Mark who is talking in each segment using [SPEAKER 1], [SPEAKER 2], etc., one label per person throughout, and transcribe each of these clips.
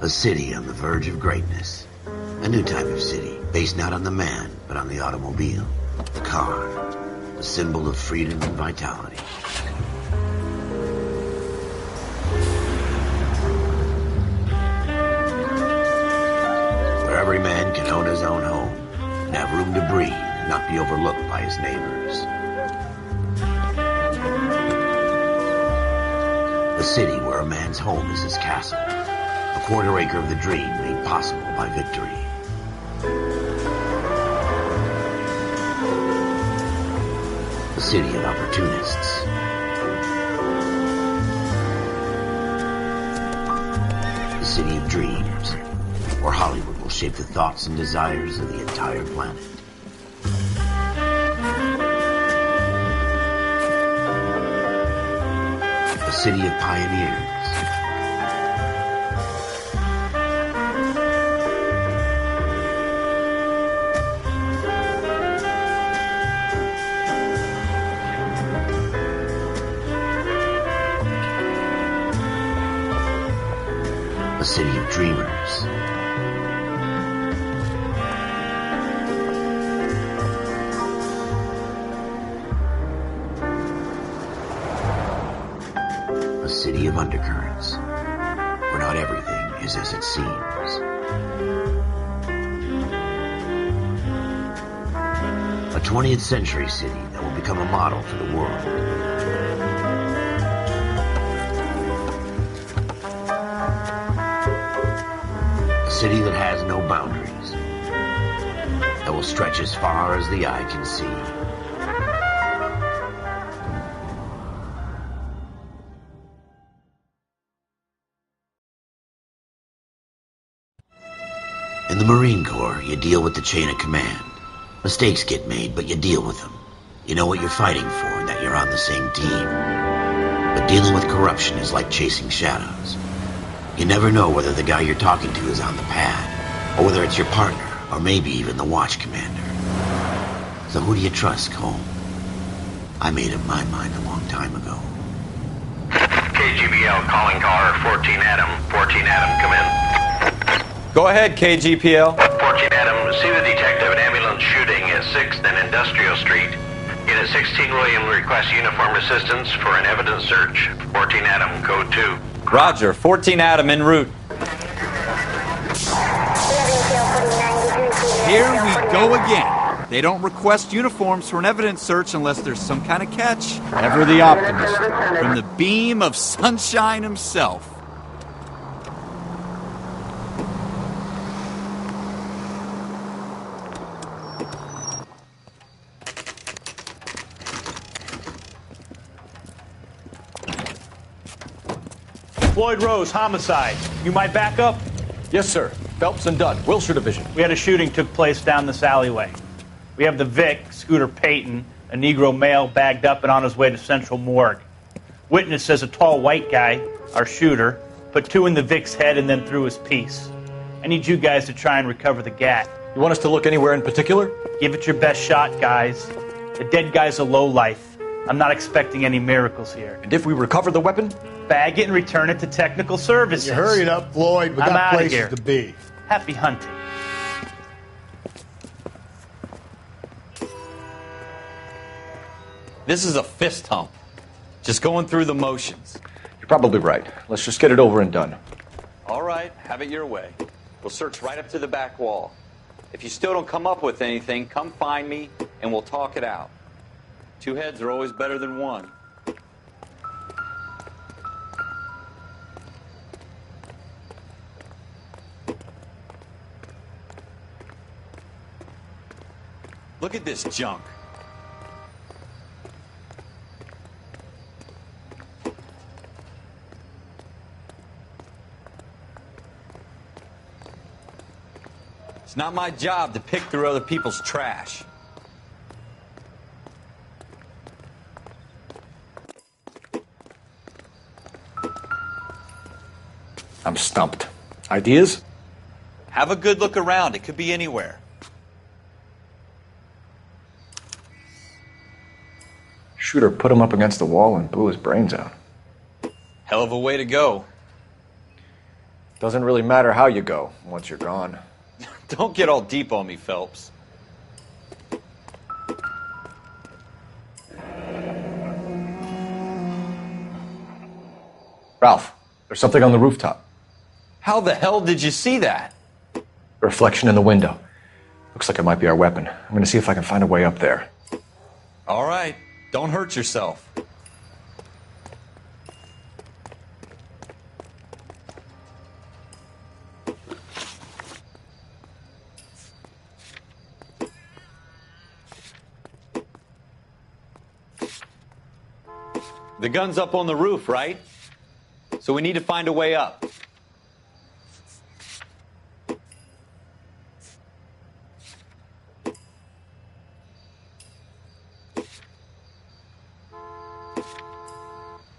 [SPEAKER 1] A city on the verge of greatness. A new type of city, based not on the man, but on the automobile. The car. The symbol of freedom and vitality. Where every man can own his own home, and have room to breathe, and not be overlooked by his neighbors. A city where a man's home is his castle. A quarter acre of the dream made possible by victory. A city of opportunists. A city of dreams, where Hollywood will shape the thoughts and desires of the entire planet. A city of pioneers. A city of dreamers. A city of undercurrents, where not everything is as it seems. A 20th century city that will become a model for the world. A city that has no boundaries, that will stretch as far as the eye can see. In the Marine Corps, you deal with the chain of command. Mistakes get made, but you deal with them. You know what you're fighting for and that you're on the same team. But dealing with corruption is like chasing shadows. You never know whether the guy you're talking to is on the pad, or whether it's your partner, or maybe even the watch commander. So who do you trust, Cole? I made up my mind a long time ago.
[SPEAKER 2] KGBL calling car 14 Adam. 14 Adam, come in.
[SPEAKER 3] Go ahead, KGPL.
[SPEAKER 2] 14 Adam, see the detective at ambulance shooting at 6th and Industrial Street. Unit 16 William requests uniform assistance for an evidence search. 14 Adam, code 2.
[SPEAKER 3] Roger, 14 Adam en route.
[SPEAKER 4] Here we go again. They don't request uniforms for an evidence search unless there's some kind of catch. Ever the optimist. From the beam of sunshine himself.
[SPEAKER 5] Floyd Rose, homicide. You might back up?
[SPEAKER 6] Yes, sir. Phelps and Dunn, Wilshire Division.
[SPEAKER 5] We had a shooting took place down this alleyway. We have the Vic, Scooter Payton, a Negro male bagged up and on his way to Central Morgue. Witness says a tall white guy, our shooter, put 2 in the Vic's head and then threw his piece. I need you guys to try and recover the gat.
[SPEAKER 6] You want us to look anywhere in particular?
[SPEAKER 5] Give it your best shot, guys. The dead guy's a lowlife. I'm not expecting any miracles here.
[SPEAKER 6] And if we recover the weapon?
[SPEAKER 5] Bag it and return it to technical services.
[SPEAKER 7] You hurried up, Floyd. We
[SPEAKER 5] I'm
[SPEAKER 7] got
[SPEAKER 5] outta
[SPEAKER 7] places
[SPEAKER 5] here.
[SPEAKER 7] to be.
[SPEAKER 5] Happy hunting.
[SPEAKER 3] This is a fist hump. Just going through the motions.
[SPEAKER 6] You're probably right. Let's just get it over and done.
[SPEAKER 3] All right, have it your way. We'll search right up to the back wall. If you still don't come up with anything, come find me and we'll talk it out. 2 heads are always better than 1. Look at this junk. It's not my job to pick through other people's trash.
[SPEAKER 6] I'm stumped. Ideas?
[SPEAKER 3] Have a good look around. It could be anywhere.
[SPEAKER 6] Shooter put him up against the wall and blew his brains out.
[SPEAKER 3] Hell of a way to go.
[SPEAKER 6] Doesn't really matter how you go once you're gone.
[SPEAKER 3] Don't get all deep on me, Phelps.
[SPEAKER 6] Ralph, there's something on the rooftop.
[SPEAKER 3] How the hell did you see that?
[SPEAKER 6] A reflection in the window. Looks like it might be our weapon. I'm going to see if I can find a way up there.
[SPEAKER 3] All right, don't hurt yourself. The gun's up on the roof, right? So we need to find a way up.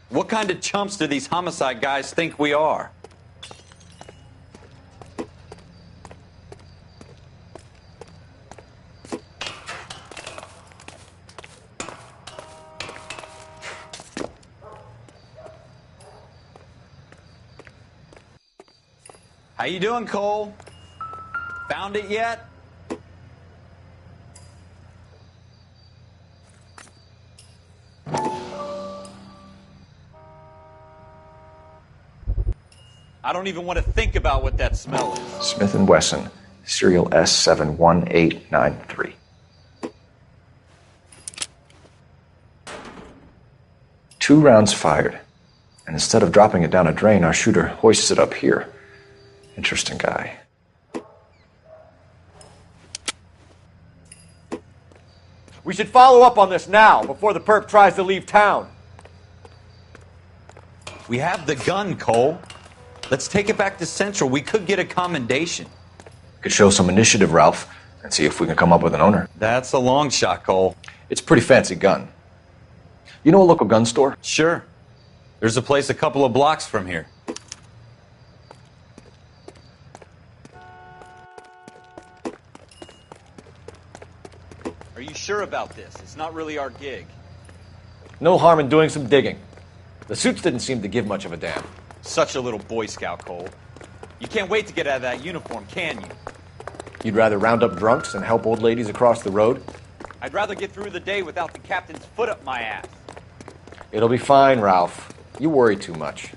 [SPEAKER 3] What kind of chumps do these homicide guys think we are? How you doing, Cole? Found it yet? I don't even want to think about what that smell is.
[SPEAKER 6] Smith & Wesson, serial S71893. Two rounds fired. And instead of dropping it down a drain, our shooter hoists it up here. Interesting guy. We should follow up on this now, before the perp tries to leave town.
[SPEAKER 3] We have the gun, Cole. Let's take it back to Central. We could get a commendation.
[SPEAKER 6] Could show some initiative, Ralph, and see if we can come up with an owner.
[SPEAKER 3] That's a long shot, Cole.
[SPEAKER 6] It's a pretty fancy gun. You know a local gun store?
[SPEAKER 3] Sure. There's a place a couple of blocks from here. Are you sure about this? It's not really our gig.
[SPEAKER 6] No harm in doing some digging. The suits didn't seem to give much of a damn.
[SPEAKER 3] Such a little Boy Scout, Cole. You can't wait to get out of that uniform, can you?
[SPEAKER 6] You'd rather round up drunks and help old ladies across the road?
[SPEAKER 3] I'd rather get through the day without the captain's foot up my ass.
[SPEAKER 6] It'll be fine, Ralph. You worry too much.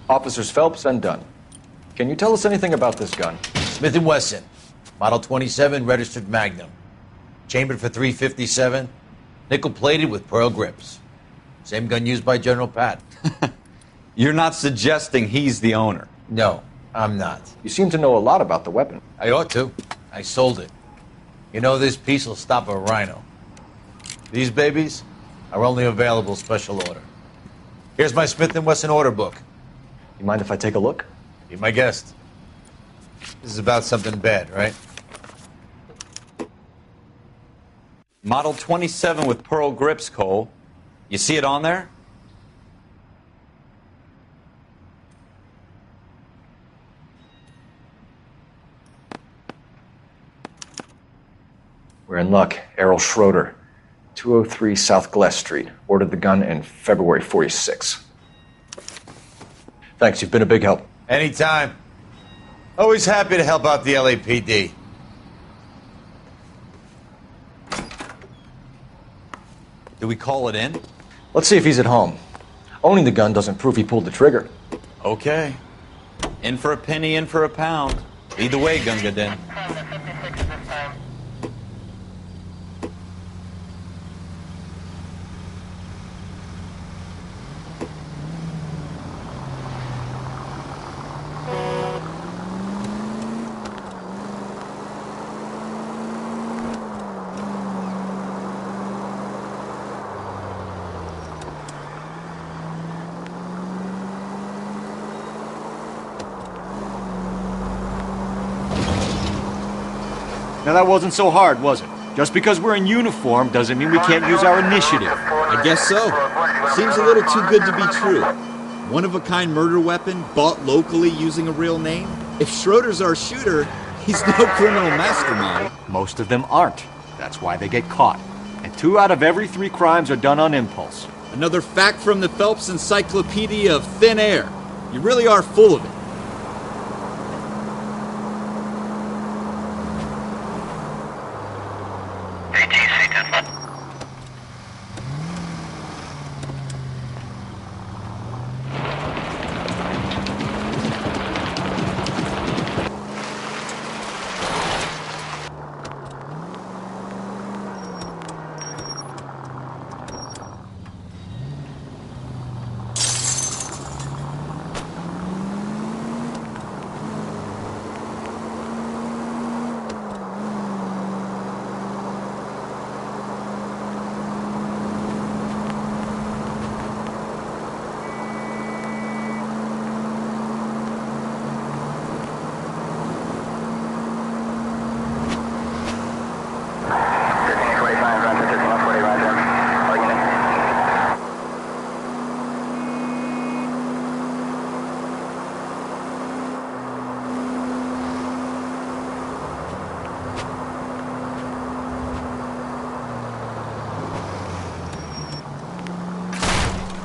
[SPEAKER 6] Officers Phelps and Dunn. Can you tell us anything about this gun?
[SPEAKER 7] Smith & Wesson, Model 27, registered Magnum. Chambered for .357, nickel-plated with pearl grips. Same gun used by General Pat.
[SPEAKER 3] You're not suggesting he's the owner?
[SPEAKER 7] No, I'm not.
[SPEAKER 6] You seem to know a lot about the weapon.
[SPEAKER 7] I ought to. I sold it. You know, this piece will stop a rhino. These babies are only available special order. Here's my Smith & Wesson order book.
[SPEAKER 6] You mind if I take a look?
[SPEAKER 7] Be my guest. This is about something bad, right?
[SPEAKER 3] Model 27 with pearl grips, Cole. You see it on there?
[SPEAKER 6] We're in luck. Errol Schroeder, 203 South Glass Street. Ordered the gun in February 46. Thanks, you've been a big help.
[SPEAKER 7] Anytime. Always happy to help out the LAPD.
[SPEAKER 3] Do we call it in?
[SPEAKER 6] Let's see if he's at home. Owning the gun doesn't prove he pulled the trigger.
[SPEAKER 3] Okay. In for a penny, in for a pound. Either way, Gunga Din.
[SPEAKER 8] Now that wasn't so hard, was it? Just because we're in uniform doesn't mean we can't use our initiative.
[SPEAKER 4] I guess so. Seems a little too good to be true. One-of-a-kind murder weapon bought locally using a real name? If Schroeder's our shooter, he's no criminal mastermind.
[SPEAKER 8] Most of them aren't. That's why they get caught. And 2 out of every 3 crimes are done on impulse.
[SPEAKER 4] Another fact from the Phelps Encyclopedia of Thin Air. You really are full of it.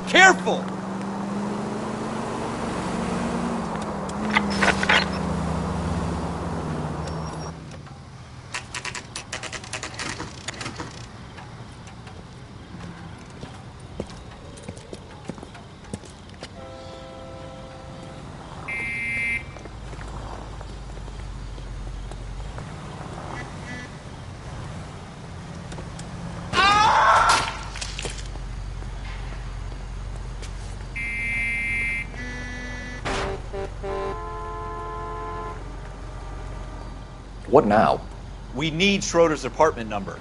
[SPEAKER 4] Careful!
[SPEAKER 6] What now?
[SPEAKER 3] We need Schroeder's apartment number.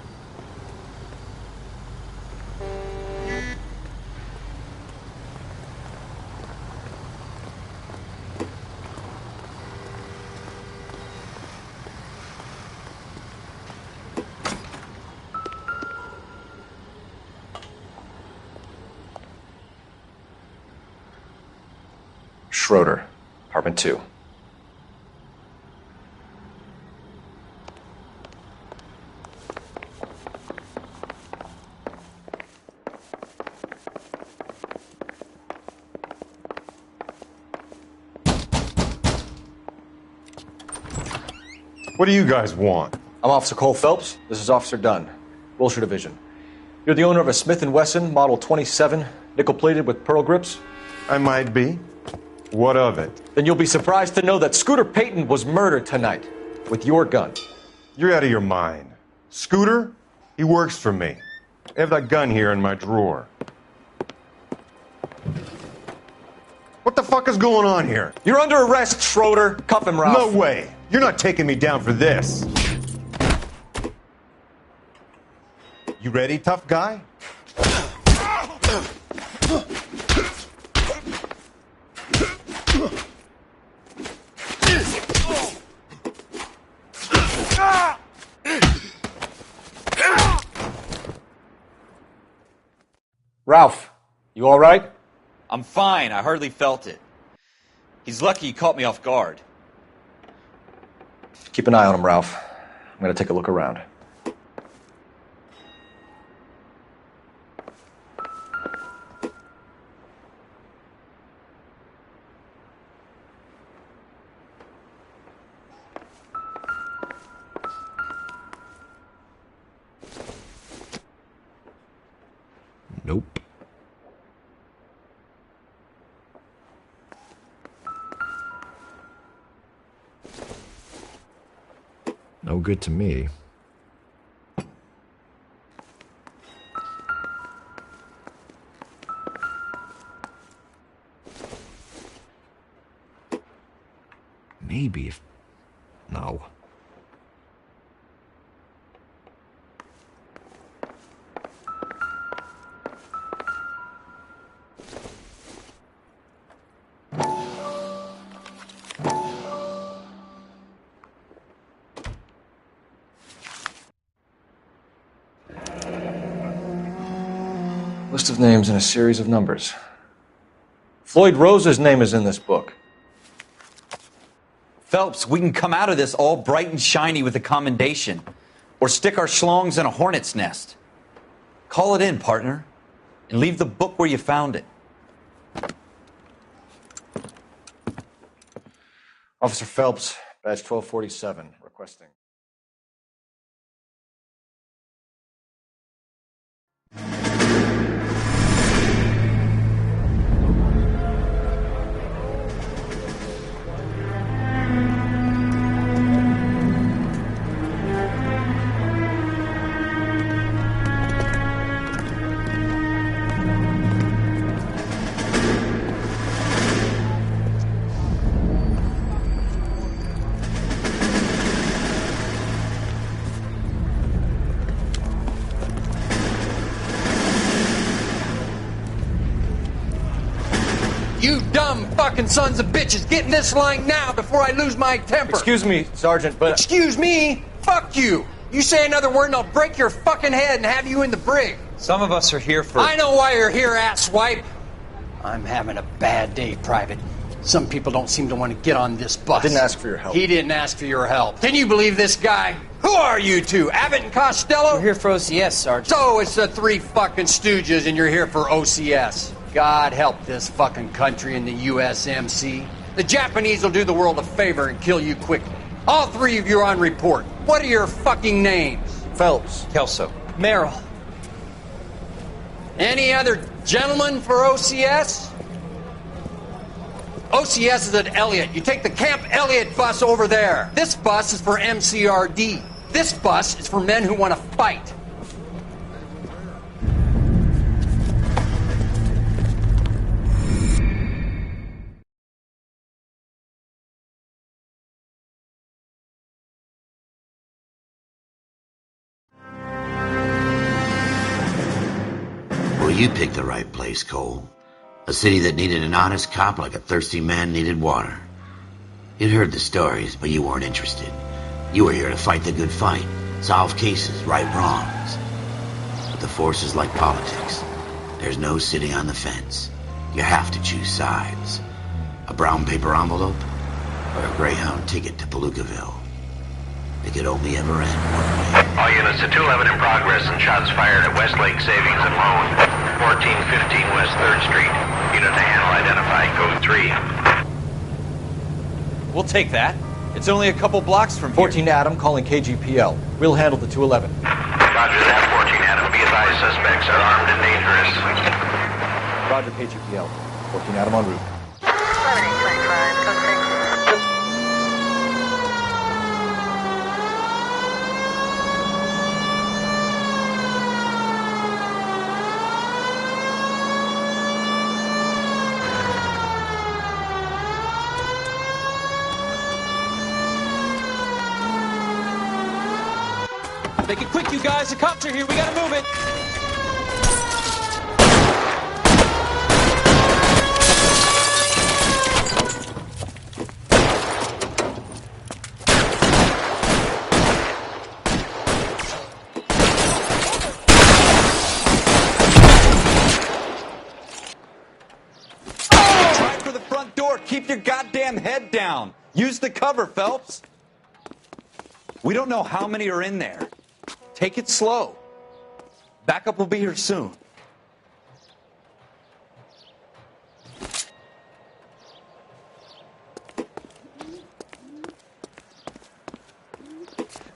[SPEAKER 6] Schroeder, apartment 2.
[SPEAKER 9] What do you guys want?
[SPEAKER 6] I'm Officer Cole Phelps. This is Officer Dunn, Wilshire Division. You're the owner of a Smith & Wesson Model 27, nickel-plated with pearl grips?
[SPEAKER 9] I might be. What of it?
[SPEAKER 6] Then you'll be surprised to know that Scooter Payton was murdered tonight with your gun.
[SPEAKER 9] You're out of your mind. Scooter? He works for me. I have that gun here in my drawer. What the fuck is going on here?
[SPEAKER 6] You're under arrest, Schroeder. Cuff him, Ralph.
[SPEAKER 9] No way. You're not taking me down for this. You ready, tough guy?
[SPEAKER 6] Ralph, you all right?
[SPEAKER 3] I'm fine. I hardly felt it. He's lucky he caught me off guard.
[SPEAKER 6] Keep an eye on him, Ralph. I'm going to take a look around.
[SPEAKER 4] Nope. No good to me. Maybe if... No.
[SPEAKER 6] List of names and a series of numbers. Floyd Rose's name is in this book.
[SPEAKER 3] Phelps, we can come out of this all bright and shiny with a commendation. Or stick our schlongs in a hornet's nest. Call it in, partner. And leave the book where you found it.
[SPEAKER 6] Officer Phelps, badge 1247, requesting.
[SPEAKER 10] You dumb fucking sons of bitches, get in this line now before I lose my temper.
[SPEAKER 6] Excuse me, Sergeant, but...
[SPEAKER 10] Excuse me? Fuck you. You say another word and I'll break your fucking head and have you in the brig.
[SPEAKER 3] Some of us are here for...
[SPEAKER 10] I know why you're here, asswipe. I'm having a bad day, Private. Some people don't seem to want to get on this bus.
[SPEAKER 6] I didn't ask for your help.
[SPEAKER 10] He didn't ask for your help. Can you believe this guy? Who are you two? Abbott and Costello?
[SPEAKER 11] We're here for OCS, Sergeant.
[SPEAKER 10] So it's the three fucking stooges and you're here for OCS. God help this fucking country and the USMC. The Japanese will do the world a favor and kill you quickly. All three of you are on report. What are your fucking names?
[SPEAKER 6] Phelps.
[SPEAKER 3] Kelso.
[SPEAKER 11] Merrill.
[SPEAKER 10] Any other gentlemen for OCS? OCS is at Elliott. You take the Camp Elliott bus over there. This bus is for MCRD. This bus is for men who want to fight.
[SPEAKER 1] Well, you picked the right place, Cole. A city that needed an honest cop like a thirsty man needed water. You'd heard the stories, but you weren't interested. You were here to fight the good fight, solve cases, right wrongs. But the force is like politics. There's no sitting on the fence. You have to choose sides. A brown paper envelope or a Greyhound ticket to Palookaville. It could only ever end one way.
[SPEAKER 2] All units to 211 in progress and shots fired at Westlake Savings and Loan, 1415 West 3rd Street. Unit to handle identified, code 3.
[SPEAKER 3] We'll take that. It's only a couple blocks from here.
[SPEAKER 6] 14 Adam calling KGPL. We'll handle the 211.
[SPEAKER 2] Roger that, 14 Adam. Be advised, suspects are armed and dangerous.
[SPEAKER 6] Roger, KGPL. 14 Adam en route.
[SPEAKER 12] 7825, code 6.
[SPEAKER 11] Make it quick, you guys. The cops are here. We gotta move it.
[SPEAKER 3] Try for the front door. Keep your goddamn head down. Use the cover, Phelps. We don't know how many are in there. Take it slow. Backup will be here soon.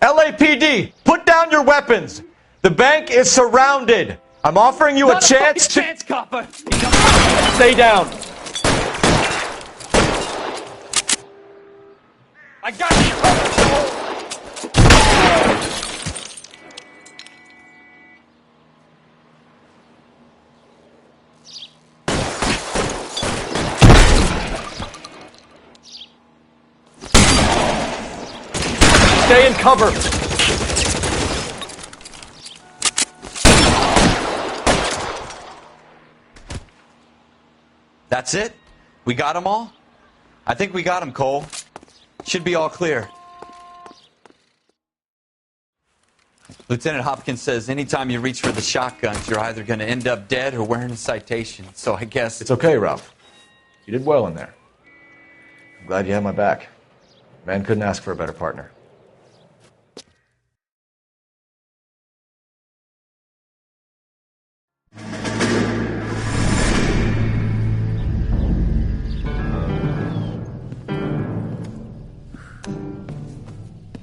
[SPEAKER 8] LAPD, put down your weapons. The bank is surrounded. I'm offering you a chance to...
[SPEAKER 11] chance, copper.
[SPEAKER 8] Stay down.
[SPEAKER 11] I got you covered.
[SPEAKER 8] Stay in cover.
[SPEAKER 3] That's it? We got them all? I think we got them, Cole. Should be all clear. Lieutenant Hopkins says anytime you reach for the shotguns, you're either going to end up dead or wearing a citation. So I guess...
[SPEAKER 6] It's okay, Ralph. You did well in there. I'm glad you had my back. Man couldn't ask for a better partner.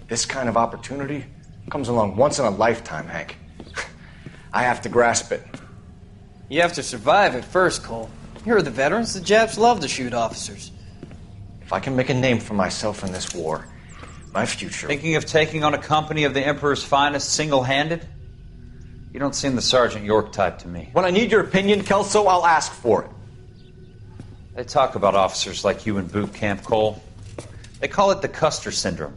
[SPEAKER 6] This kind of opportunity comes along once in a lifetime, Hank. I have to grasp it.
[SPEAKER 13] You have to survive it first, Cole. Here are the veterans. The Japs love to shoot officers.
[SPEAKER 6] If I can make a name for myself in this war, my future...
[SPEAKER 7] Thinking of taking on a company of the Emperor's finest single-handed? You don't seem the Sergeant York type to me.
[SPEAKER 8] When I need your opinion, Kelso, I'll ask for it.
[SPEAKER 7] They talk about officers like you in boot camp, Cole. They call it the Custer Syndrome.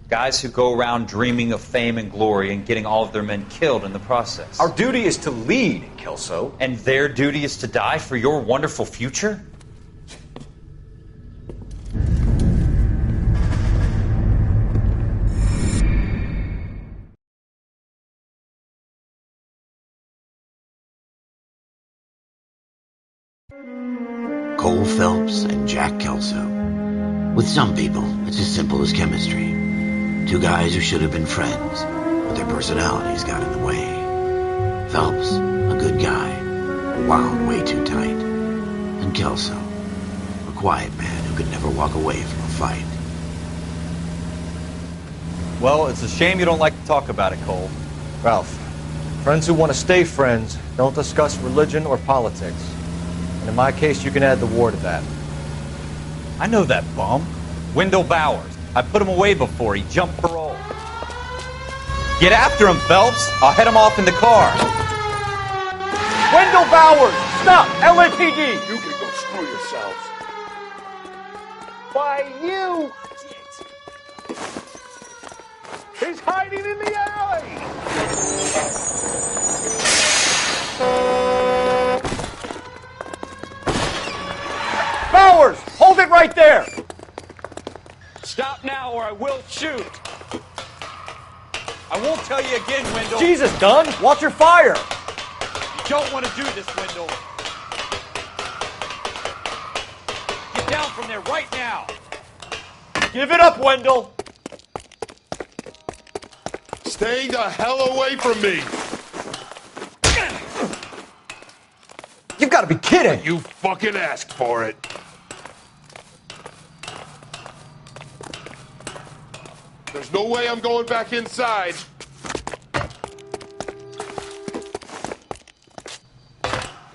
[SPEAKER 7] Guys who go around dreaming of fame and glory and getting all of their men killed in the process.
[SPEAKER 8] Our duty is to lead, Kelso.
[SPEAKER 7] And their duty is to die for your wonderful future?
[SPEAKER 1] Cole Phelps and Jack Kelso. With some people, it's as simple as chemistry. Two guys who should have been friends, but their personalities got in the way. Phelps, a good guy, wound way too tight. And Kelso, a quiet man who could never walk away from a fight.
[SPEAKER 3] Well, it's a shame you don't like to talk about it, Cole.
[SPEAKER 6] Ralph, friends who want to stay friends don't discuss religion or politics. And in my case, you can add the war to that.
[SPEAKER 3] I know that bum. Wendell Bowers. I put him away before. He jumped parole. Get after him, Phelps. I'll head him off in the car.
[SPEAKER 8] Wendell Bowers! Stop! LAPD!
[SPEAKER 9] You can go screw yourselves.
[SPEAKER 8] Why, you! He's hiding in the alley! Bowers! Hold it right there!
[SPEAKER 11] Stop now or I will shoot. I won't tell you again, Wendell.
[SPEAKER 8] Jesus, Dunn! Watch your fire!
[SPEAKER 11] You don't want to do this, Wendell. Get down from there right now.
[SPEAKER 8] Give it up, Wendell!
[SPEAKER 9] Stay the hell away from me.
[SPEAKER 8] You've got to be kidding!
[SPEAKER 9] You fucking asked for it. There's no way I'm going back inside.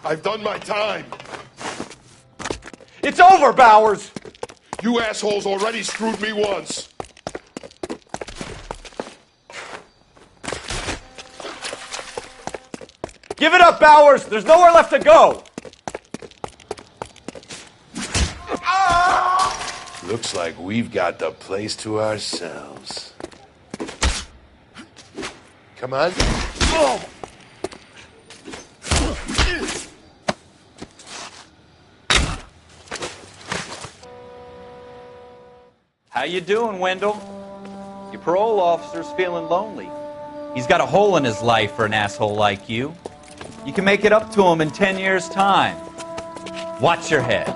[SPEAKER 9] I've done my time.
[SPEAKER 8] It's over, Bowers!
[SPEAKER 9] You assholes already screwed me once.
[SPEAKER 8] Give it up, Bowers! There's nowhere left to go!
[SPEAKER 9] Looks like we've got the place to ourselves. Come on.
[SPEAKER 11] Oh.
[SPEAKER 3] How you doing, Wendell? Your parole officer's feeling lonely. He's got a hole in his life for an asshole like you. You can make it up to him in 10 years' time. Watch your head.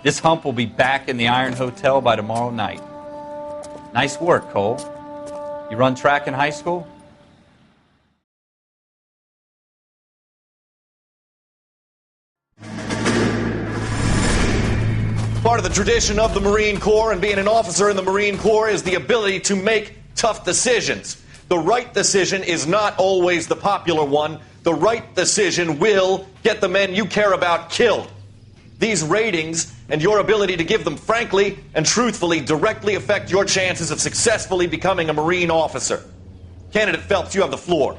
[SPEAKER 3] This hump will be back in the Iron Hotel by tomorrow night. Nice work, Cole. You run track in high school?
[SPEAKER 8] Part of the tradition of the Marine Corps and being an officer in the Marine Corps is the ability to make tough decisions. The right decision is not always the popular one. The right decision will get the men you care about killed. These ratings and your ability to give them frankly and truthfully directly affect your chances of successfully becoming a Marine officer. Candidate Phelps, you have the floor.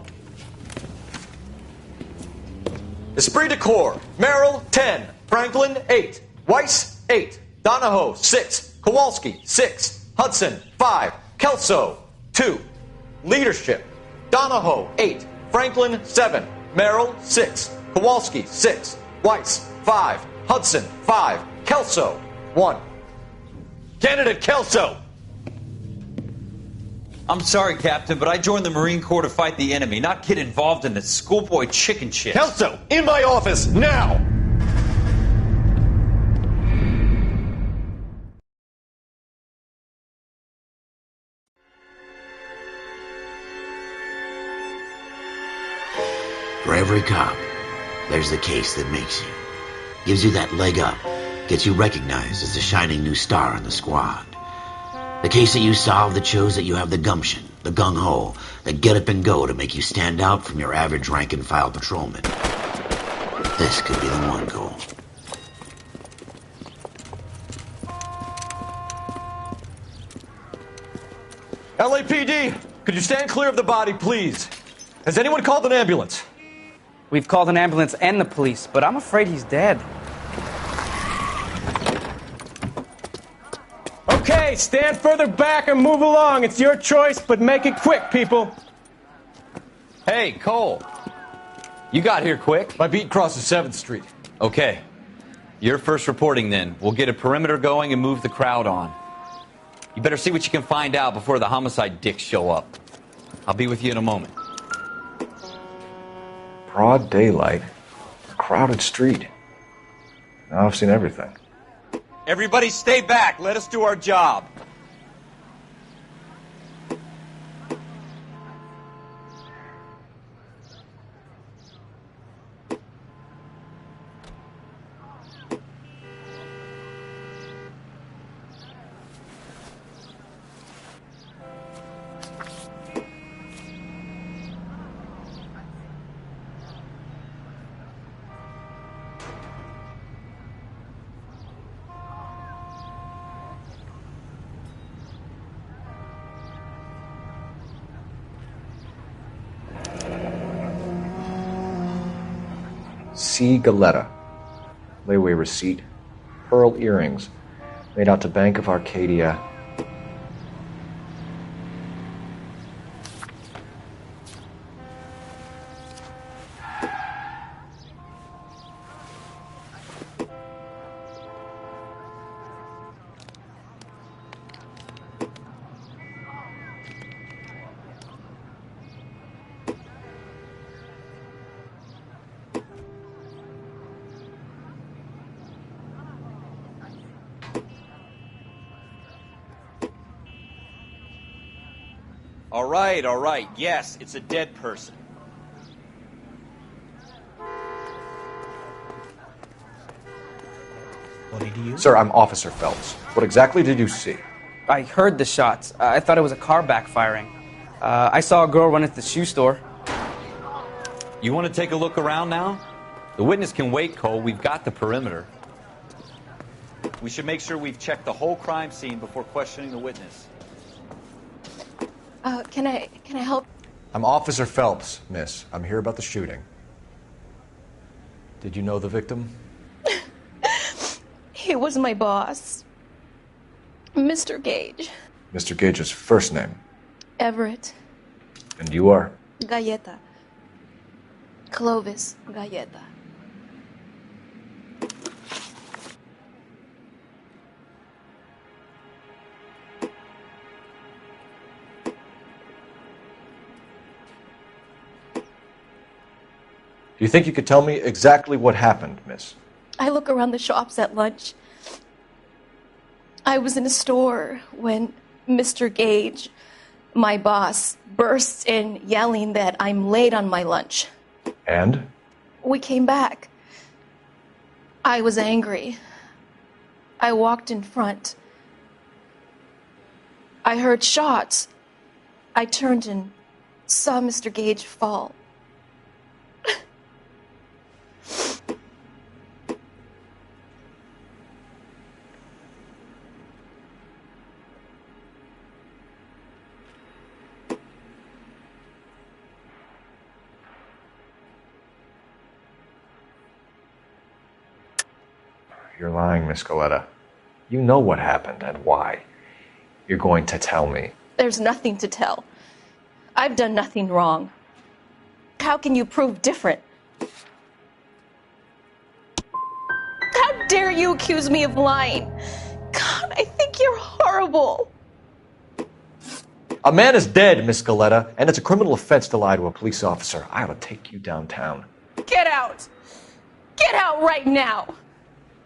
[SPEAKER 8] Esprit de Corps, Merrill, 10. Franklin, 8. Weiss, 8. Donahoe, 6. Kowalski, 6. Hudson, 5. Kelso, 2. Leadership, Donahoe, 8. Franklin, 7. Merrill, 6. Kowalski, 6. Weiss, 5. Hudson, 5. Kelso, 1. Candidate Kelso.
[SPEAKER 7] I'm sorry, Captain, but I joined the Marine Corps to fight the enemy, not get involved in this schoolboy chicken shit.
[SPEAKER 8] Kelso, in my office, now!
[SPEAKER 1] For every cop, there's the case that makes you. Gives you that leg up. Gets you recognized as the shining new star in the squad. The case that you solve that shows that you have the gumption, the gung-ho, the get up and go to make you stand out from your average rank-and-file patrolman. This could be the one, Cole.
[SPEAKER 8] LAPD, could you stand clear of the body, please? Has anyone called an ambulance?
[SPEAKER 14] We've called an ambulance and the police, but I'm afraid he's dead.
[SPEAKER 15] Okay, stand further back and move along. It's your choice, but make it quick, people.
[SPEAKER 3] Hey, Cole. You got here quick.
[SPEAKER 8] My beat crosses 7th Street.
[SPEAKER 3] Okay. You're first reporting then. We'll get a perimeter going and move the crowd on. You better see what you can find out before the homicide dicks show up. I'll be with you in a moment.
[SPEAKER 6] Broad daylight, crowded street. Now I've seen everything.
[SPEAKER 3] Everybody stay back. Let us do our job.
[SPEAKER 6] C. Galetta. Layaway receipt. Pearl earrings. Made out to Bank of Arcadia.
[SPEAKER 3] All right. Yes, it's a dead person.
[SPEAKER 14] What did you?
[SPEAKER 6] Sir, I'm Officer Phelps. What exactly did you see?
[SPEAKER 14] I heard the shots. I thought it was a car backfiring. I saw a girl run into the shoe store.
[SPEAKER 3] You want to take a look around now? The witness can wait, Cole. We've got the perimeter. We should make sure we've checked the whole crime scene before questioning the witness.
[SPEAKER 16] Can I help?
[SPEAKER 6] I'm Officer Phelps, miss. I'm here about the shooting. Did you know the victim?
[SPEAKER 16] He was my boss. Mr. Gage.
[SPEAKER 6] Mr. Gage's first name?
[SPEAKER 16] Everett.
[SPEAKER 6] And you are?
[SPEAKER 16] Galleta. Clovis Galleta.
[SPEAKER 6] Do you think you could tell me exactly what happened, miss?
[SPEAKER 16] I look around the shops at lunch. I was in a store when Mr. Gage, my boss, bursts in yelling that I'm late on my lunch.
[SPEAKER 6] And?
[SPEAKER 16] We came back. I was angry. I walked in front. I heard shots. I turned and saw Mr. Gage fall.
[SPEAKER 6] You're lying, Miss Galleta. You know what happened and why. You're going to tell me.
[SPEAKER 16] There's nothing to tell. I've done nothing wrong. How can you prove different? How dare you accuse me of lying? God, I think you're horrible.
[SPEAKER 6] A man is dead, Miss Galleta, and it's a criminal offense to lie to a police officer. I ought to take you downtown.
[SPEAKER 16] Get out. Get out right now.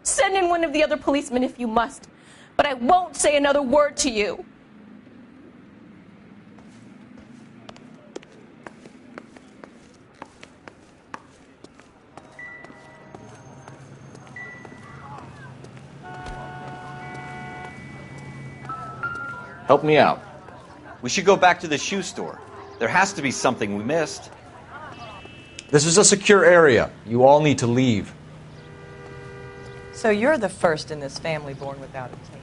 [SPEAKER 16] Send in one of the other policemen if you must, but I won't say another word to you.
[SPEAKER 6] Help me out.
[SPEAKER 7] We should go back to the shoe store. There has to be something we missed.
[SPEAKER 6] This is a secure area. You all need to leave.
[SPEAKER 17] So you're the first in this family born without a tail.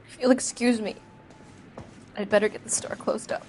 [SPEAKER 16] If you'll excuse me, I'd better get the store closed up.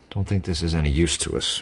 [SPEAKER 6] Don't think this is any use to us.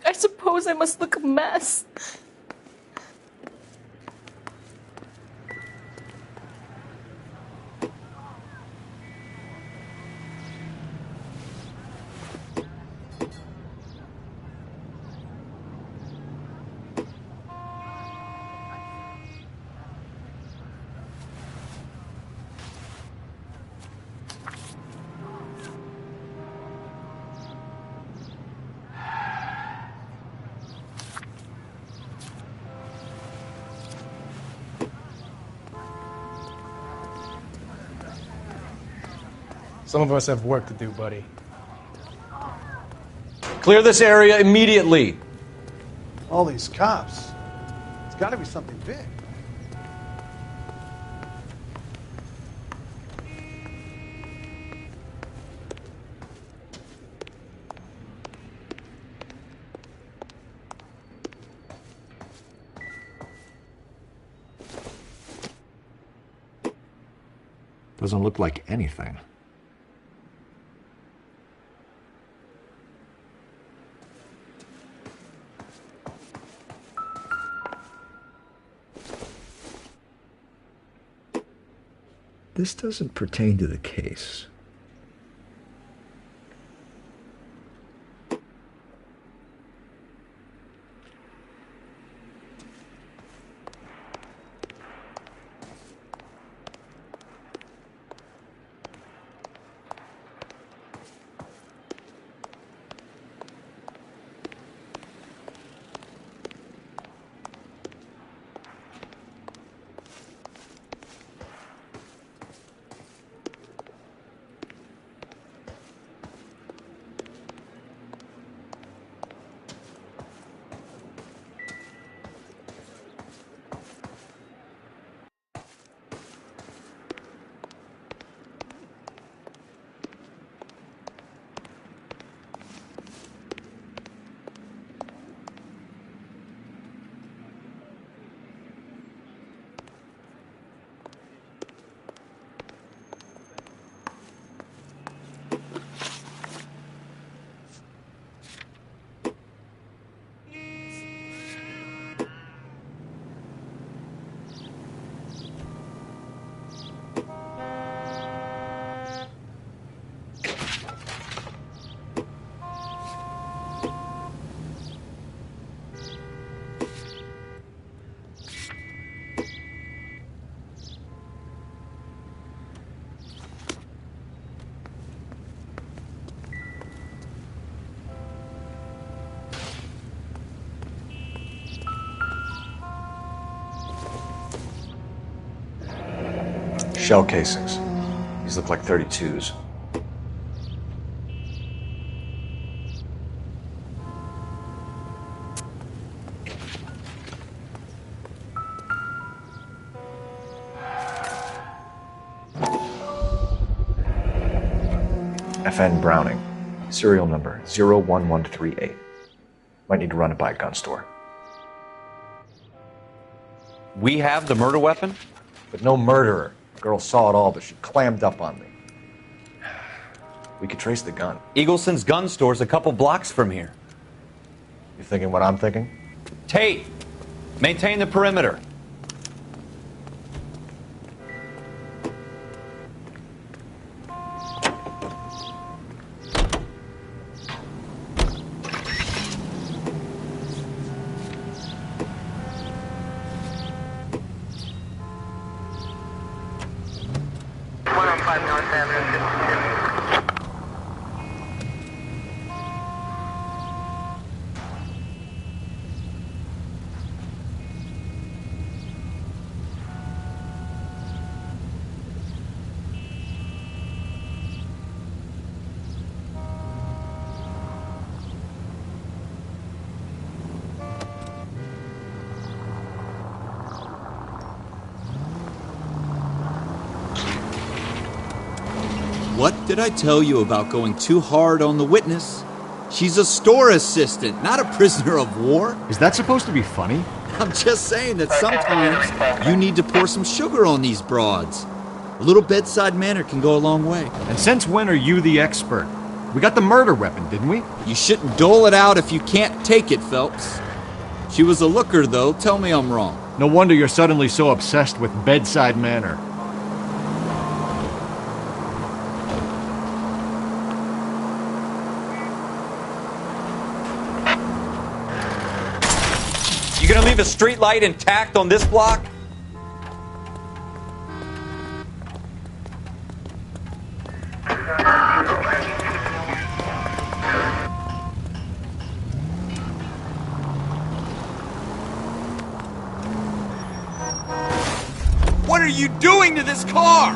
[SPEAKER 16] I suppose I must look a mess.
[SPEAKER 15] Some of us have work to do, buddy.
[SPEAKER 8] Clear this area immediately.
[SPEAKER 18] All these cops. It's got to be something big.
[SPEAKER 6] Doesn't look like anything. This doesn't pertain to the case. Shell casings. These look like 32s. FN Browning. Serial number 01138. Might need to run it by a gun store.
[SPEAKER 3] We have the murder weapon?
[SPEAKER 6] But no murderer. The girl saw it all, but she clammed up on me. We could trace the gun.
[SPEAKER 3] Eagleson's gun store's a couple blocks from here.
[SPEAKER 6] You thinking what I'm thinking?
[SPEAKER 3] Tate, maintain the perimeter.
[SPEAKER 4] What did I tell you about going too hard on the witness? She's a store assistant, not a prisoner of war.
[SPEAKER 19] Is that supposed to be funny?
[SPEAKER 4] I'm just saying that sometimes you need to pour some sugar on these broads. A little bedside manner can go a long way.
[SPEAKER 19] And since when are you the expert? We got the murder weapon, didn't we?
[SPEAKER 4] You shouldn't dole it out if you can't take it, Phelps. She was a looker, though. Tell me I'm wrong.
[SPEAKER 19] No wonder you're suddenly so obsessed with bedside manner.
[SPEAKER 3] You gonna leave a street light intact on this block?
[SPEAKER 4] What are you doing to this car?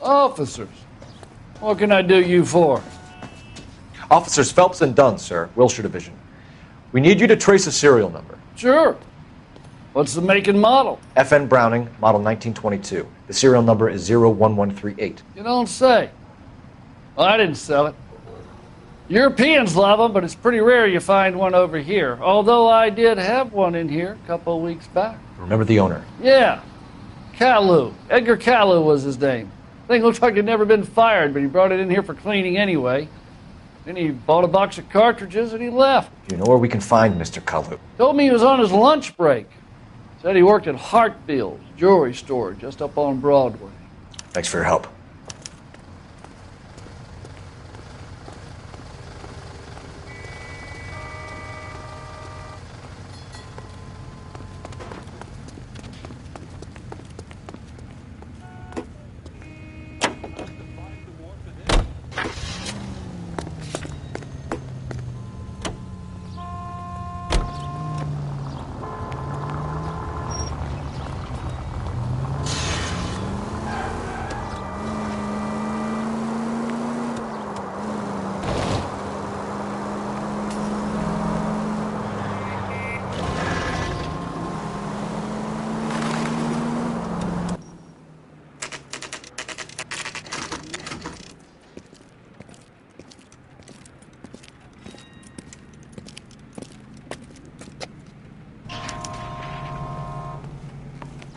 [SPEAKER 20] Officers, what can I do you for?
[SPEAKER 6] Officers Phelps and Dunn, sir, Wilshire Division. We need you to trace a serial number.
[SPEAKER 20] Sure. What's the make and model?
[SPEAKER 6] FN Browning, model 1922. The serial number is 01138.
[SPEAKER 20] You don't say. Well, I didn't sell it. Europeans love them, but it's pretty rare you find one over here. Although I did have one in here a couple of weeks back.
[SPEAKER 6] Remember the owner?
[SPEAKER 20] Yeah. Kalu. Edgar Kalu was his name. Thing looked like he'd never been fired, but he brought it in here for cleaning anyway. Then he bought a box of cartridges and he left.
[SPEAKER 6] Do you know where we can find Mr. Kalu?
[SPEAKER 20] Told me he was on his lunch break. Said he worked at Hartfield's jewelry store just up on Broadway.
[SPEAKER 6] Thanks for your help.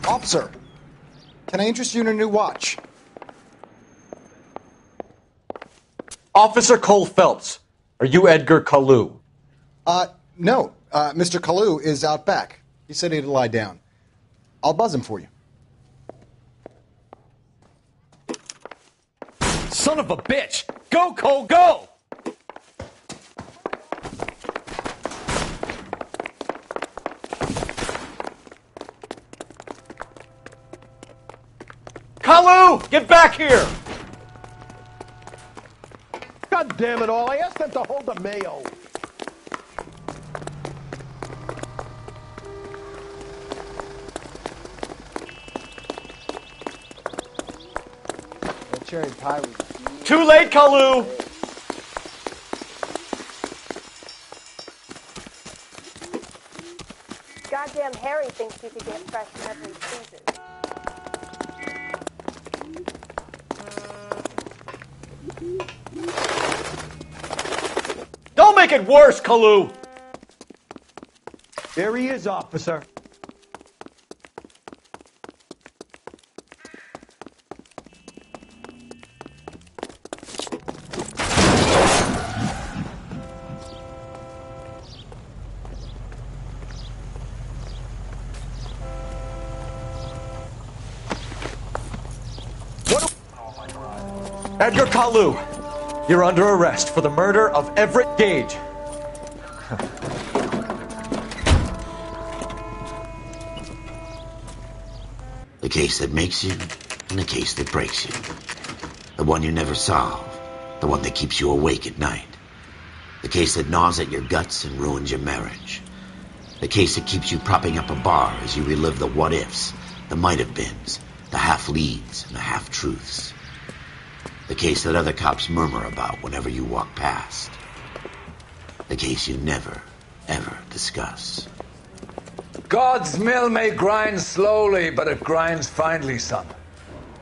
[SPEAKER 21] Officer, can I interest you in a new watch?
[SPEAKER 8] Officer Cole Phelps, are you Edgar Kalu?
[SPEAKER 21] No. Mr. Kalu is out back. He said he'd lie down. I'll buzz him for you.
[SPEAKER 3] Son of a bitch! Go, Cole, go!
[SPEAKER 8] Kalu, get back here!
[SPEAKER 22] God damn it all, I asked them to hold the mayo.
[SPEAKER 21] That cherry pie was...
[SPEAKER 8] Too late, Kalu!
[SPEAKER 12] Goddamn Harry thinks you could get fresh in every season.
[SPEAKER 8] Don't make it worse, Kalu!
[SPEAKER 22] There he is, officer.
[SPEAKER 8] Edgar Kalu, you're under arrest for the murder of Everett Gage.
[SPEAKER 1] The case that makes you, and the case that breaks you. The one you never solve. The one that keeps you awake at night. The case that gnaws at your guts and ruins your marriage. The case that keeps you propping up a bar as you relive the what-ifs, the might-have-beens, the half-leads, and the half-truths. The case that other cops murmur about whenever you walk past. The case you never, ever discuss.
[SPEAKER 23] God's mill may grind slowly, but it grinds finely, son.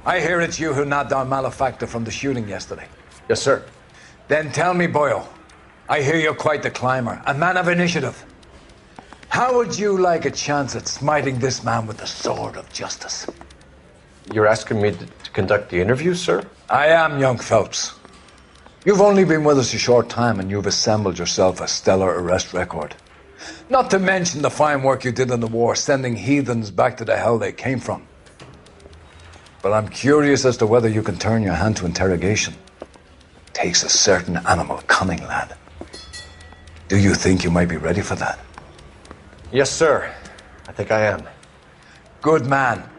[SPEAKER 23] I hear it's you who nabbed our malefactor from the shooting yesterday.
[SPEAKER 6] Yes, sir.
[SPEAKER 23] Then tell me, boyo, I hear you're quite the climber, a man of initiative. How would you like a chance at smiting this man with the sword of justice?
[SPEAKER 6] You're asking me to conduct the interview, sir?
[SPEAKER 23] I am, young Phelps. You've only been with us a short time and you've assembled yourself a stellar arrest record. Not to mention the fine work you did in the war, sending heathens back to the hell they came from. But I'm curious as to whether you can turn your hand to interrogation. Takes a certain animal cunning, lad. Do you think you might be ready for that?
[SPEAKER 6] Yes, sir. I think I am.
[SPEAKER 23] Good man.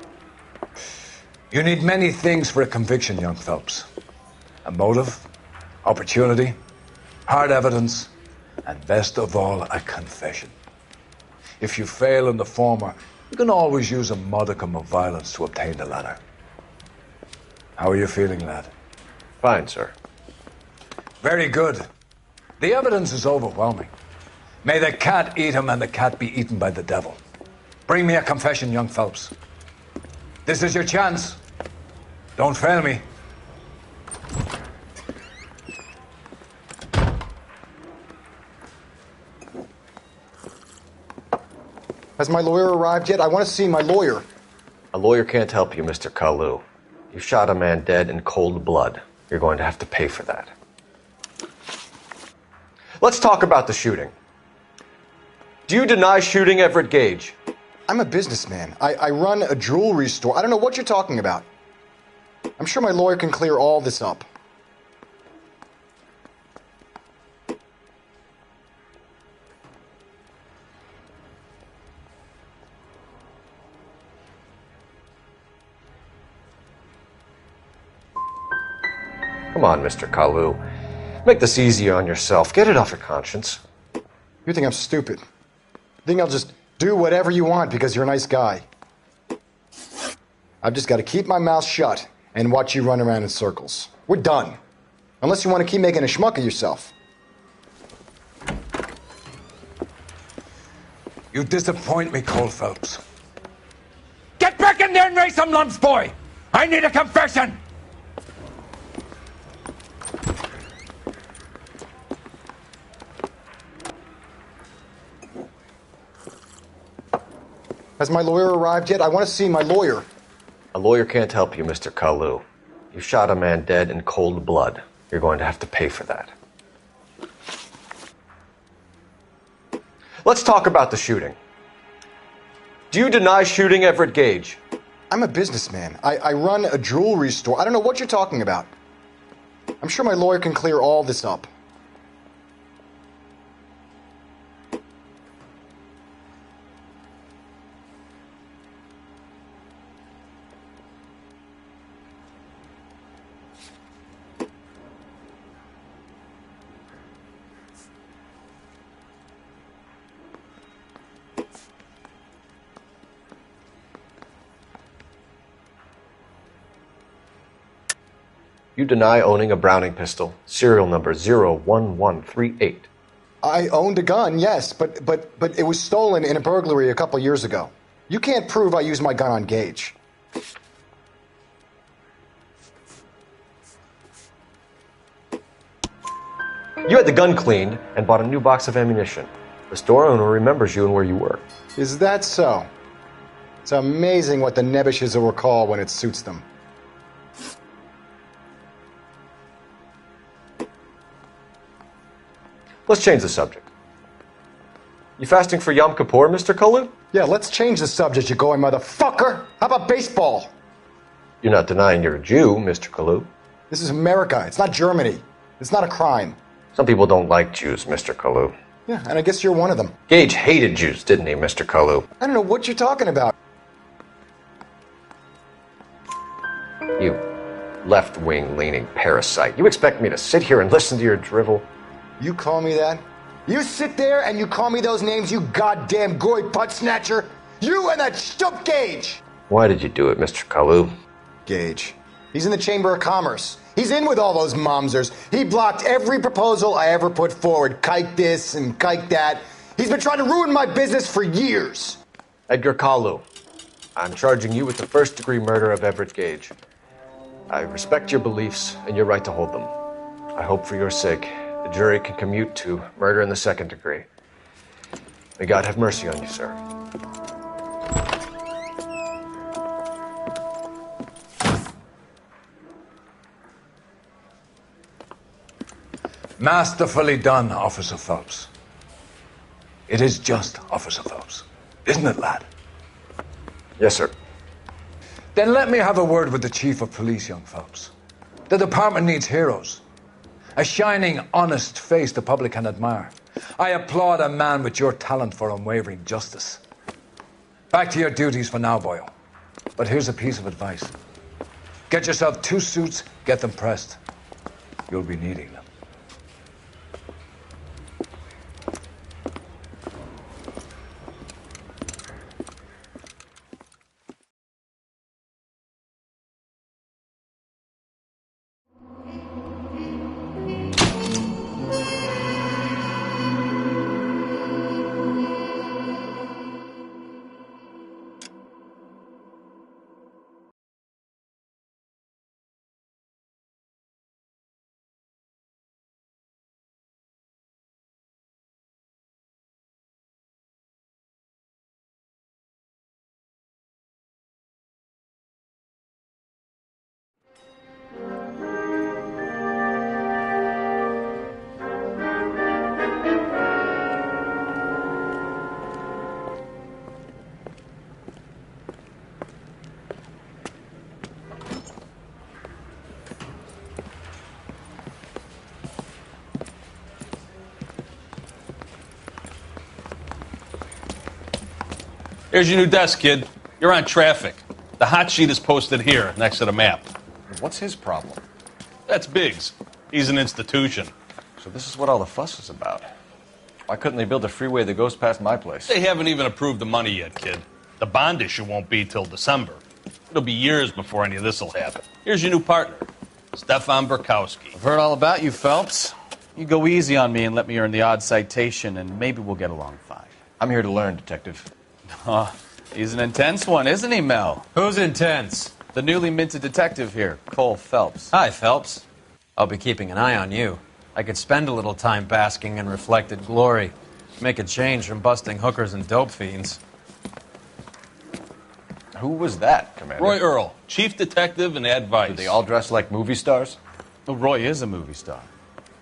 [SPEAKER 23] You need many things for a conviction, young Phelps. A motive, opportunity, hard evidence, and best of all, a confession. If you fail in the former, you can always use a modicum of violence to obtain the latter. How are you feeling, lad?
[SPEAKER 6] Fine, sir.
[SPEAKER 23] Very good. The evidence is overwhelming. May the cat eat him and the cat be eaten by the devil. Bring me a confession, young Phelps. This is your chance. Don't fail me.
[SPEAKER 21] Has my lawyer arrived yet? I want to see my lawyer.
[SPEAKER 6] A lawyer can't help you, Mr. Kalu. You shot a man dead in cold blood. You're going to have to pay for that. Let's talk about the shooting. Do you deny shooting Everett Gage?
[SPEAKER 21] I'm a businessman. I run a jewelry store. I don't know what you're talking about. I'm sure my lawyer can clear all this up.
[SPEAKER 6] Come on, Mr. Kalu. Make this easier on yourself. Get it off your conscience.
[SPEAKER 21] You think I'm stupid? You think I'll just do whatever you want because you're a nice guy? I've just got to keep my mouth shut and watch you run around in circles. We're done. Unless you want to keep making a schmuck of yourself.
[SPEAKER 23] You disappoint me, Cole Phelps.
[SPEAKER 2] Get back in there and raise some lumps, boy! I need a confession!
[SPEAKER 21] Has my lawyer arrived yet? I want to see my lawyer.
[SPEAKER 6] A lawyer can't help you, Mr. Kalu. You shot a man dead in cold blood. You're going to have to pay for that. Let's talk about the shooting. Do you deny shooting Everett Gage?
[SPEAKER 21] I'm a businessman. I run a jewelry store. I don't know what you're talking about. I'm sure my lawyer can clear all this up.
[SPEAKER 6] You deny owning a Browning pistol, serial number 01138.
[SPEAKER 21] I owned a gun, yes, but it was stolen in a burglary a couple years ago. You can't prove I used my gun on Gage.
[SPEAKER 6] You had the gun cleaned and bought a new box of ammunition. The store owner remembers you and where you were.
[SPEAKER 21] Is that so? It's amazing what the Nebbishes will recall when it suits them.
[SPEAKER 6] Let's change the subject. You fasting for Yom Kippur, Mr. Kalu?
[SPEAKER 21] Yeah, let's change the subject, you going motherfucker. How about baseball?
[SPEAKER 6] You're not denying you're a Jew, Mr. Kalu.
[SPEAKER 21] This is America. It's not Germany. It's not a crime.
[SPEAKER 6] Some people don't like Jews, Mr. Kalu.
[SPEAKER 21] Yeah, and I guess you're one of them.
[SPEAKER 6] Gage hated Jews, didn't he, Mr. Kalu?
[SPEAKER 21] I don't know what you're talking about.
[SPEAKER 6] You left-wing leaning parasite. You expect me to sit here and listen to your drivel?
[SPEAKER 21] You call me that? You sit there and you call me those names, you goddamn goy butt snatcher? You and that stup Gage!
[SPEAKER 6] Why did you do it, Mr. Kalu?
[SPEAKER 21] Gage. He's in the Chamber of Commerce. He's in with all those momsers. He blocked every proposal I ever put forward. Kike this and kike that. He's been trying to ruin my business for years.
[SPEAKER 6] Edgar Kalu, I'm charging you with the first-degree murder of Everett Gage. I respect your beliefs and your right to hold them. I hope for your sake the jury can commute to murder in the second degree. May God have mercy on you, sir.
[SPEAKER 23] Masterfully done, Officer Phelps. It is just Officer Phelps, isn't it, lad?
[SPEAKER 6] Yes, sir.
[SPEAKER 23] Then let me have a word with the Chief of Police, young Phelps. The department needs heroes. A shining, honest face the public can admire. I applaud a man with your talent for unwavering justice. Back to your duties for now, boyo. But here's a piece of advice. Get yourself 2 suits, get them pressed. You'll be needing them.
[SPEAKER 5] Here's your new desk, kid. You're on traffic. The hot sheet is posted here, next to the map.
[SPEAKER 6] What's his problem?
[SPEAKER 5] That's Biggs. He's an institution.
[SPEAKER 6] So this is what all the fuss is about. Why couldn't they build a freeway that goes past my place?
[SPEAKER 5] They haven't even approved the money yet, kid. The bond issue won't be till December. It'll be years before any of this will happen. Here's your new partner, Stefan Burkowski.
[SPEAKER 7] I've heard all about you, Phelps. You go easy on me and let me earn the odd citation, and maybe we'll get along fine.
[SPEAKER 6] I'm here to learn, Detective.
[SPEAKER 7] He's an intense one, isn't he, Mel?
[SPEAKER 10] Who's intense?
[SPEAKER 7] The newly minted detective here, Cole Phelps.
[SPEAKER 10] Hi, Phelps. I'll be keeping an eye on you. I could spend a little time basking in reflected glory. Make a change from busting hookers and dope fiends.
[SPEAKER 6] Who was that, Commander?
[SPEAKER 5] Roy Earl, chief detective and advice.
[SPEAKER 6] Do they all dress like movie stars?
[SPEAKER 7] Well, Roy is a movie star.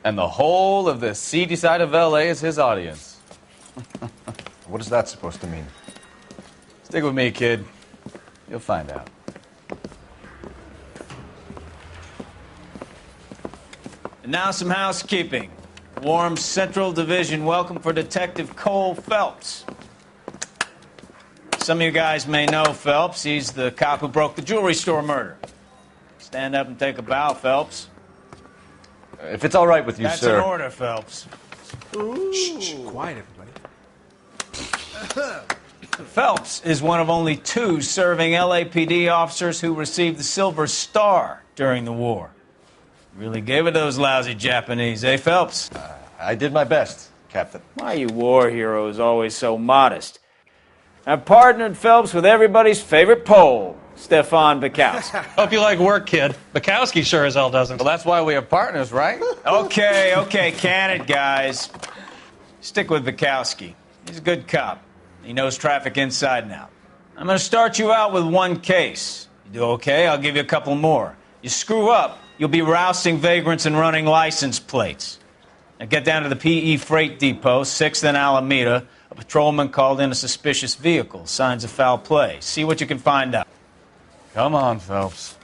[SPEAKER 7] And the whole of the seedy side of L.A. is his audience.
[SPEAKER 6] What is that supposed to mean?
[SPEAKER 7] Stick with me, kid. You'll find out.
[SPEAKER 13] And now some housekeeping. Warm Central Division welcome for Detective Cole Phelps. Some of you guys may know Phelps. He's the cop who broke the jewelry store murder. Stand up and take a bow, Phelps.
[SPEAKER 6] If it's all right with you,
[SPEAKER 13] That's
[SPEAKER 6] sir.
[SPEAKER 13] That's an order, Phelps.
[SPEAKER 18] Shh, quiet, everybody.
[SPEAKER 13] Phelps is one of only 2 serving LAPD officers who received the Silver Star during the war. Really gave it those lousy Japanese, eh, Phelps?
[SPEAKER 6] I did my best, Captain.
[SPEAKER 13] Why you war heroes always so modest? I've partnered Phelps with everybody's favorite Pole, Stefan Burkowski.
[SPEAKER 5] Hope you like work, kid. Burkowski sure as hell doesn't.
[SPEAKER 7] Well, that's why we have partners, right?
[SPEAKER 13] Okay, can it, guys. Stick with Burkowski. He's a good cop. He knows traffic inside and out. I'm going to start you out with 1 case. You do okay, I'll give you a couple more. You screw up, you'll be rousting vagrants and running license plates. Now get down to the PE Freight Depot, 6th and Alameda. A patrolman called in a suspicious vehicle. Signs of foul play. See what you can find out.
[SPEAKER 7] Come on, Phelps.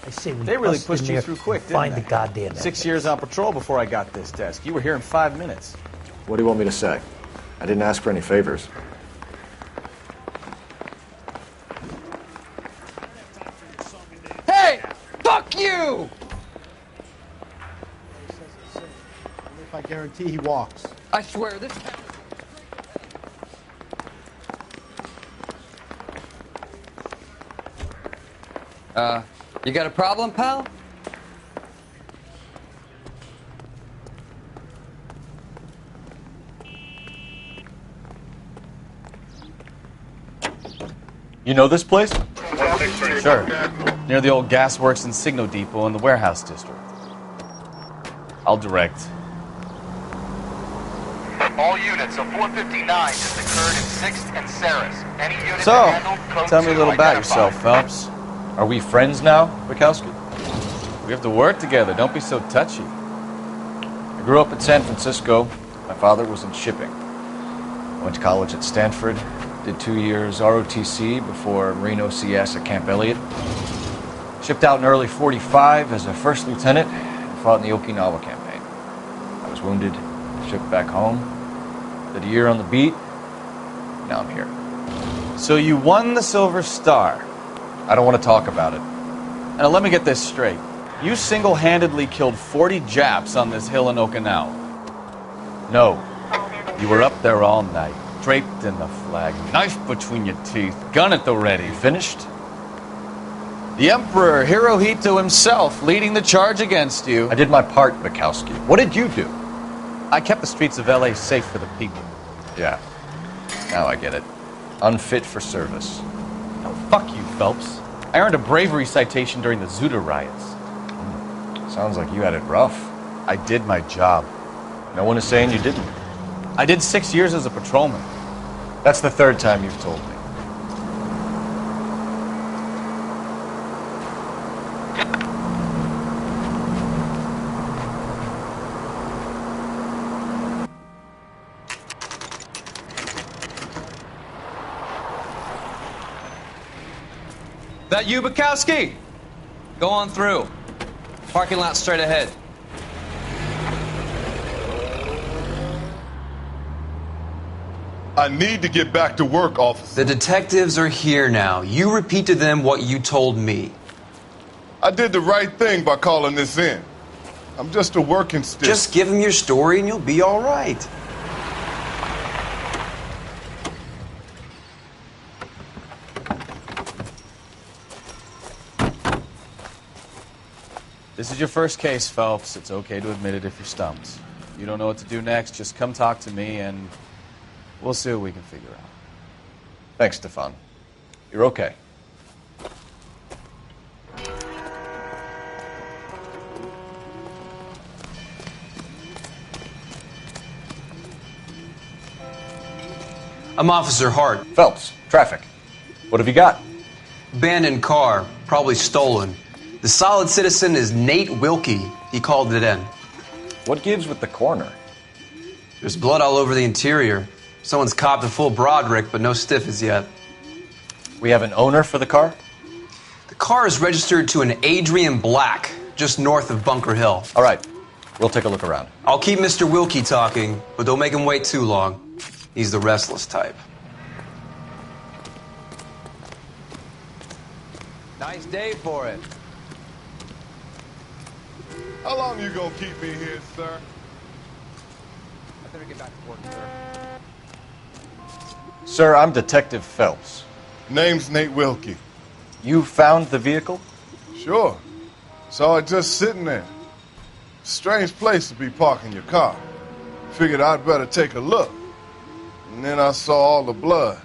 [SPEAKER 24] I say we
[SPEAKER 7] They really
[SPEAKER 24] bust
[SPEAKER 7] pushed
[SPEAKER 24] in
[SPEAKER 7] you
[SPEAKER 24] there
[SPEAKER 7] through quick,
[SPEAKER 24] and
[SPEAKER 7] didn't
[SPEAKER 24] find
[SPEAKER 7] they?
[SPEAKER 24] the goddamn
[SPEAKER 7] 6 years on patrol before I got this desk. You were here in 5 minutes.
[SPEAKER 6] What do you want me to say? I didn't ask for any favors.
[SPEAKER 10] Hey! Fuck you!
[SPEAKER 18] If I guarantee he walks.
[SPEAKER 10] I swear, this... You got a problem, pal?
[SPEAKER 6] You know this place?
[SPEAKER 7] Sure. Near the old gasworks and Signo Depot in the warehouse district. I'll direct.
[SPEAKER 25] All units of 459 just occurred in 6th and Saris. Any unit
[SPEAKER 7] So,
[SPEAKER 25] handled, code
[SPEAKER 7] tell me a
[SPEAKER 25] 2
[SPEAKER 7] little about
[SPEAKER 25] identified.
[SPEAKER 7] yourself, Phelps.
[SPEAKER 6] Are we friends now, Burkowski?
[SPEAKER 7] We have to work together. Don't be so touchy.
[SPEAKER 6] I grew up in San Francisco. My father was in shipping. I went to college at Stanford, did 2 years ROTC before Marine OCS at Camp Elliott. Shipped out in early 45 as a first lieutenant and fought in the Okinawa campaign. I was wounded, shipped back home, did a year on the beat. Now I'm here.
[SPEAKER 7] So you won the Silver Star.
[SPEAKER 6] I don't want to talk about it.
[SPEAKER 7] Now let me get this straight. You single-handedly killed 40 Japs on this hill in Okinawa.
[SPEAKER 6] No.
[SPEAKER 7] You were up there all night, draped in the flag, knife between your teeth, gun at the ready.
[SPEAKER 6] Finished?
[SPEAKER 7] The Emperor Hirohito himself leading the charge against you.
[SPEAKER 6] I did my part, Burkowski. What did you do?
[SPEAKER 7] I kept the streets of L.A. safe for the people.
[SPEAKER 6] Yeah. Now I get it. Unfit for service.
[SPEAKER 7] No, fuck you, Phelps. I earned a bravery citation during the Zuda riots.
[SPEAKER 6] Sounds like you had it rough.
[SPEAKER 7] I did my job.
[SPEAKER 6] No one is saying you didn't.
[SPEAKER 7] I did 6 years as a patrolman.
[SPEAKER 6] That's the 3rd time you've told me.
[SPEAKER 7] That you, Bukowski? Go on through. Parking lot straight ahead.
[SPEAKER 9] I need to get back to work, officer.
[SPEAKER 11] The detectives are here now. You repeat to them what you told me.
[SPEAKER 9] I did the right thing by calling this in. I'm just a working stick.
[SPEAKER 11] Just give them your story and you'll be all right.
[SPEAKER 14] This is your first case, Phelps. It's okay to admit it if you're stumped. You don't know what to do next, just come talk to me and we'll see what we can figure out.
[SPEAKER 6] Thanks, Stefan. You're okay.
[SPEAKER 11] I'm Officer Hart.
[SPEAKER 6] Phelps, traffic. What have you got?
[SPEAKER 11] Abandoned car, probably stolen. The solid citizen is Nate Wilkie. He called it in.
[SPEAKER 6] What gives with the corner?
[SPEAKER 11] There's blood all over the interior. Someone's copped a full Broderick, but no stiff as yet.
[SPEAKER 6] We have an owner for the car?
[SPEAKER 11] The car is registered to an Adrian Black, just north of Bunker Hill.
[SPEAKER 6] All right. We'll take a look around.
[SPEAKER 11] I'll keep Mr. Wilkie talking, but don't make him wait too long. He's the restless type.
[SPEAKER 7] Nice day for it.
[SPEAKER 9] How long you gonna keep me here, sir?
[SPEAKER 7] I better get back to work, sir.
[SPEAKER 6] Sir, I'm Detective Phelps.
[SPEAKER 9] Name's Nate Wilkie.
[SPEAKER 6] You found the vehicle?
[SPEAKER 9] Sure. Saw it just sitting there. Strange place to be parking your car. Figured I'd better take a look. And then I saw all the blood.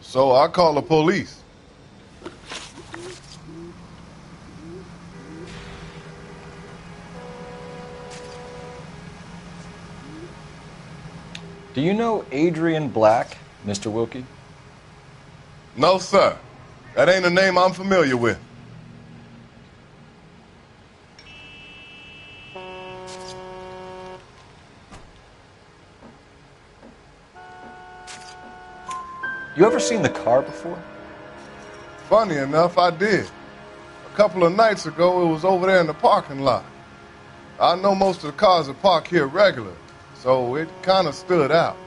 [SPEAKER 9] So I called the police.
[SPEAKER 6] Do you know Adrian Black, Mr. Wilkie?
[SPEAKER 9] No, sir. That ain't a name I'm familiar with.
[SPEAKER 6] You ever seen the car before?
[SPEAKER 9] Funny enough, I did. A couple of nights ago, it was over there in the parking lot. I know most of the cars are parked here regular, so it kind of stood out.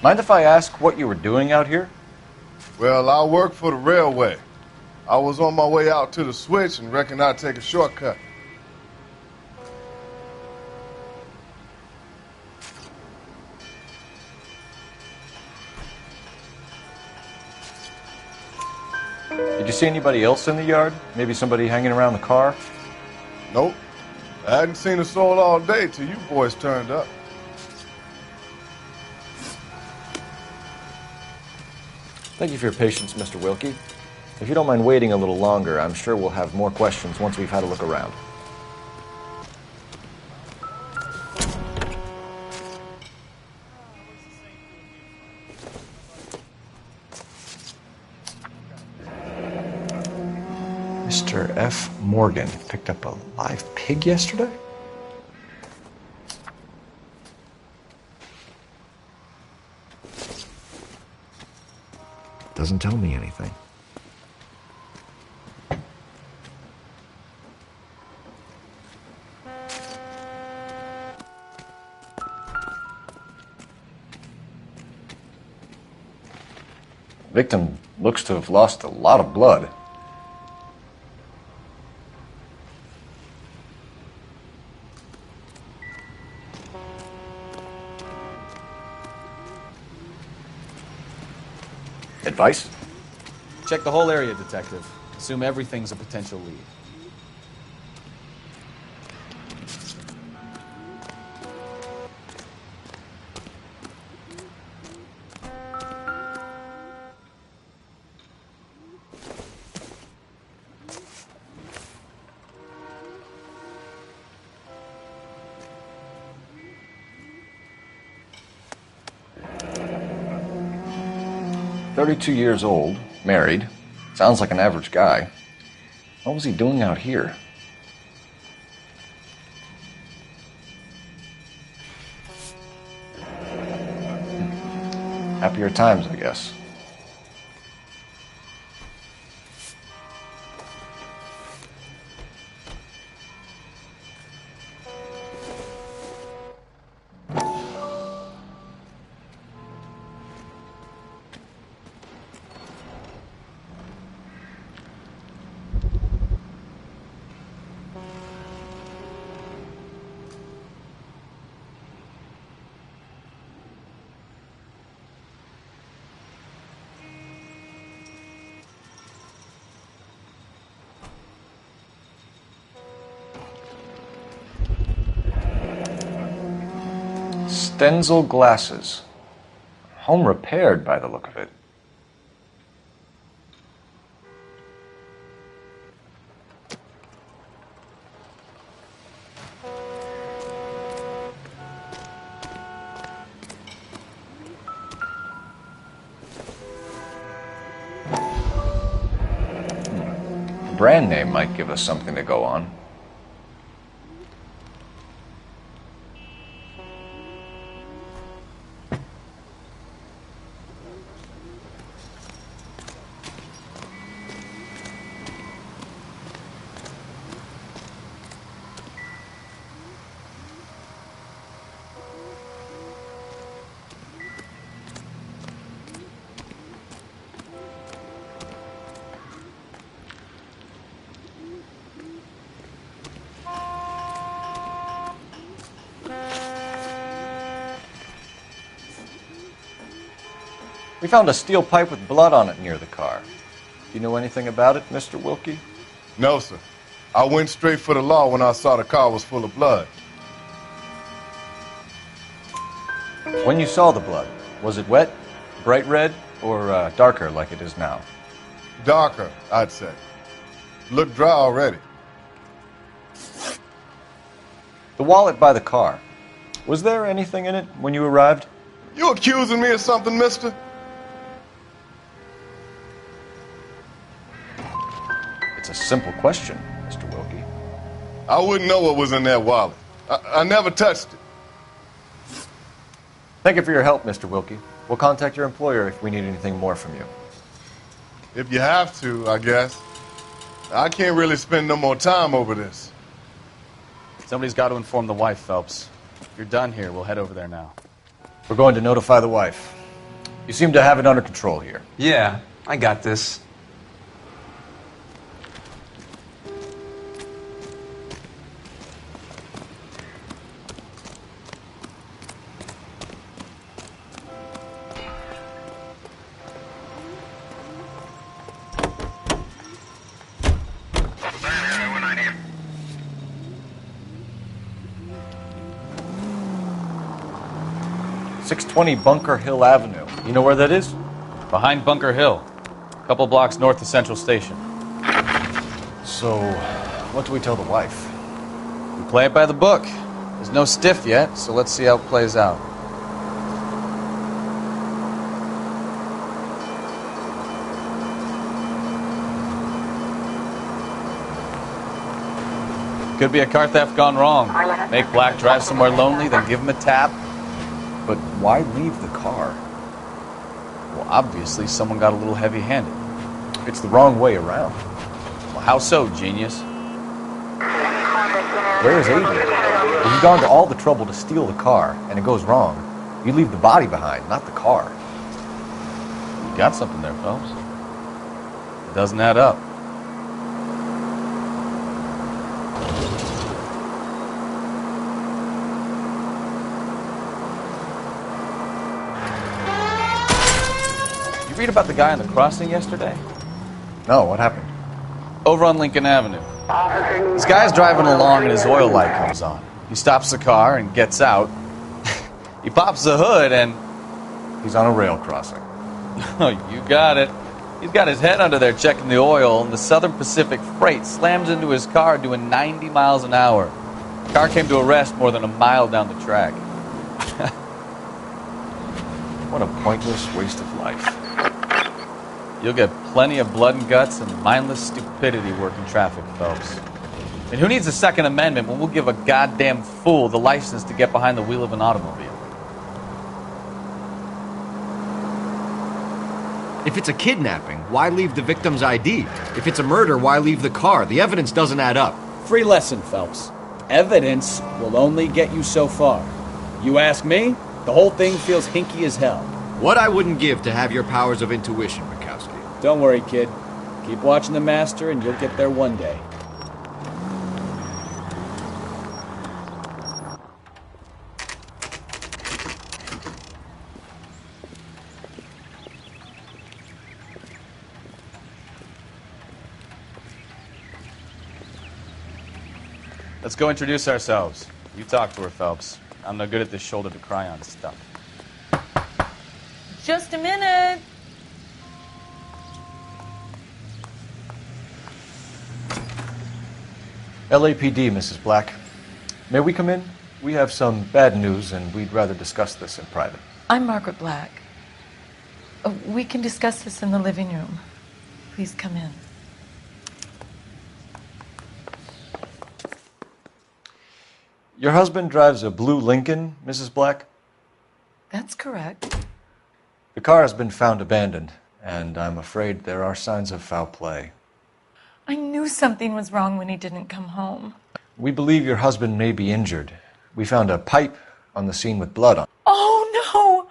[SPEAKER 6] Mind if I ask what you were doing out here?
[SPEAKER 9] Well, I work for the railway. I was on my way out to the switch and reckoned I'd take a shortcut.
[SPEAKER 6] Did you see anybody else in the yard? Maybe somebody hanging around the car?
[SPEAKER 9] Nope. I hadn't seen a soul all day till you boys turned up.
[SPEAKER 6] Thank you for your patience, Mr. Wilkie. If you don't mind waiting a little longer, I'm sure we'll have more questions once we've had a look around. Mr. F. Morgan picked up a live pig yesterday? Doesn't tell me anything. Victim looks to have lost a lot of blood. Advice?
[SPEAKER 14] Check the whole area, Detective. Assume everything's a potential lead.
[SPEAKER 6] "32 years old, married. Sounds like an average guy. What was he doing out here?" Happier times, I guess. Stenzel glasses. Home repaired by the look of it. Brand name might give us something to go on. We found a steel pipe with blood on it near the car. Do you know anything about it, Mr. Wilkie?
[SPEAKER 9] No, sir. I went straight for the law when I saw the car was full of blood.
[SPEAKER 6] When you saw the blood, was it wet, bright red, or darker like it is now?
[SPEAKER 9] Darker, I'd say. Looked dry already.
[SPEAKER 6] The wallet by the car. Was there anything in it when you arrived?
[SPEAKER 9] You accusing me of something, mister?
[SPEAKER 6] It's a simple question, Mr. Wilkie.
[SPEAKER 9] I wouldn't know what was in that wallet. I never touched it.
[SPEAKER 6] Thank you for your help, Mr. Wilkie. We'll contact your employer if we need anything more from you.
[SPEAKER 9] If you have to, I guess. I can't really spend no more time over this.
[SPEAKER 14] Somebody's got to inform the wife, Phelps. If you're done here, we'll head over there now.
[SPEAKER 6] We're going to notify the wife. You seem to have it under control here.
[SPEAKER 11] Yeah, I got this.
[SPEAKER 6] .620 Bunker Hill Avenue. You know where that is?
[SPEAKER 14] Behind Bunker Hill. A couple blocks north of Central Station.
[SPEAKER 6] So, what do we tell the wife?
[SPEAKER 14] We play it by the book. There's no stiff yet, so let's see how it plays out. Could be a car theft gone wrong. Make Black drive somewhere lonely, then give him a tap.
[SPEAKER 6] But why leave the car?
[SPEAKER 14] Well, obviously, someone got a little heavy-handed.
[SPEAKER 6] It's the wrong way around.
[SPEAKER 14] Well, how so, genius?
[SPEAKER 6] Where is Adrian? If you've gone to all the trouble to steal the car, and it goes wrong, you leave the body behind, not the car.
[SPEAKER 14] You got something there, Phelps. It doesn't add up. Read about the guy on the crossing yesterday?
[SPEAKER 6] No, what happened?
[SPEAKER 14] Over on Lincoln Avenue. This guy's driving along and his oil light comes on. He stops the car and gets out. He pops the hood and...
[SPEAKER 6] He's on a rail crossing.
[SPEAKER 14] Oh, you got it. He's got his head under there checking the oil, and the Southern Pacific Freight slams into his car doing 90 miles an hour. The car came to a rest more than a mile down the track.
[SPEAKER 6] What a pointless waste of life.
[SPEAKER 14] You'll get plenty of blood and guts and mindless stupidity working traffic, Phelps. And who needs a Second Amendment when we'll give a goddamn fool the license to get behind the wheel of an automobile?
[SPEAKER 4] If it's a kidnapping, why leave the victim's ID? If it's a murder, why leave the car? The evidence doesn't add up.
[SPEAKER 15] Free lesson, Phelps. Evidence will only get you so far. You ask me, the whole thing feels hinky as hell.
[SPEAKER 4] What I wouldn't give to have your powers of intuition, Mikowski.
[SPEAKER 15] Don't worry, kid. Keep watching the master and you'll get there one day.
[SPEAKER 14] Let's go introduce ourselves. You talk to her, Phelps. I'm no good at this shoulder to cry on stuff.
[SPEAKER 3] Just a minute.
[SPEAKER 6] LAPD, Mrs. Black. May we come in? We have some bad news, and we'd rather discuss this in private.
[SPEAKER 3] I'm Margaret Black. We can discuss this in the living room. Please come in.
[SPEAKER 6] Your husband drives a blue Lincoln, Mrs. Black?
[SPEAKER 3] That's correct.
[SPEAKER 6] The car has been found abandoned, and I'm afraid there are signs of foul play.
[SPEAKER 3] I knew something was wrong when he didn't come home.
[SPEAKER 6] We believe your husband may be injured. We found a pipe on the scene with blood on it.
[SPEAKER 3] Oh, no!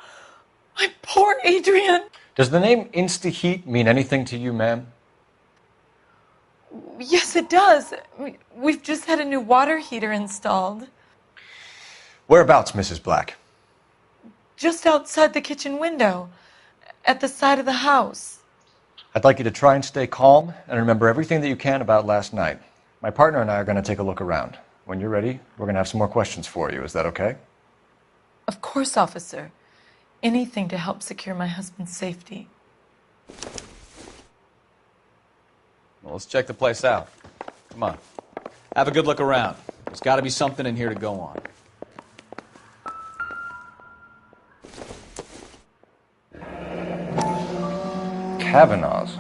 [SPEAKER 3] My poor Adrian!
[SPEAKER 6] Does the name Insta-Heat mean anything to you, ma'am?
[SPEAKER 3] Yes, it does. We've just had a new water heater installed.
[SPEAKER 6] Whereabouts, Mrs. Black?
[SPEAKER 3] Just outside the kitchen window, at the side of the house.
[SPEAKER 6] I'd like you to try and stay calm and remember everything that you can about last night. My partner and I are going to take a look around. When you're ready, we're going to have some more questions for you. Is that okay?
[SPEAKER 3] Of course, officer. Anything to help secure my husband's safety.
[SPEAKER 14] Well, let's check the place out. Come on.
[SPEAKER 13] Have a good look around. There's got to be something in here to go on.
[SPEAKER 6] Kavanaugh's.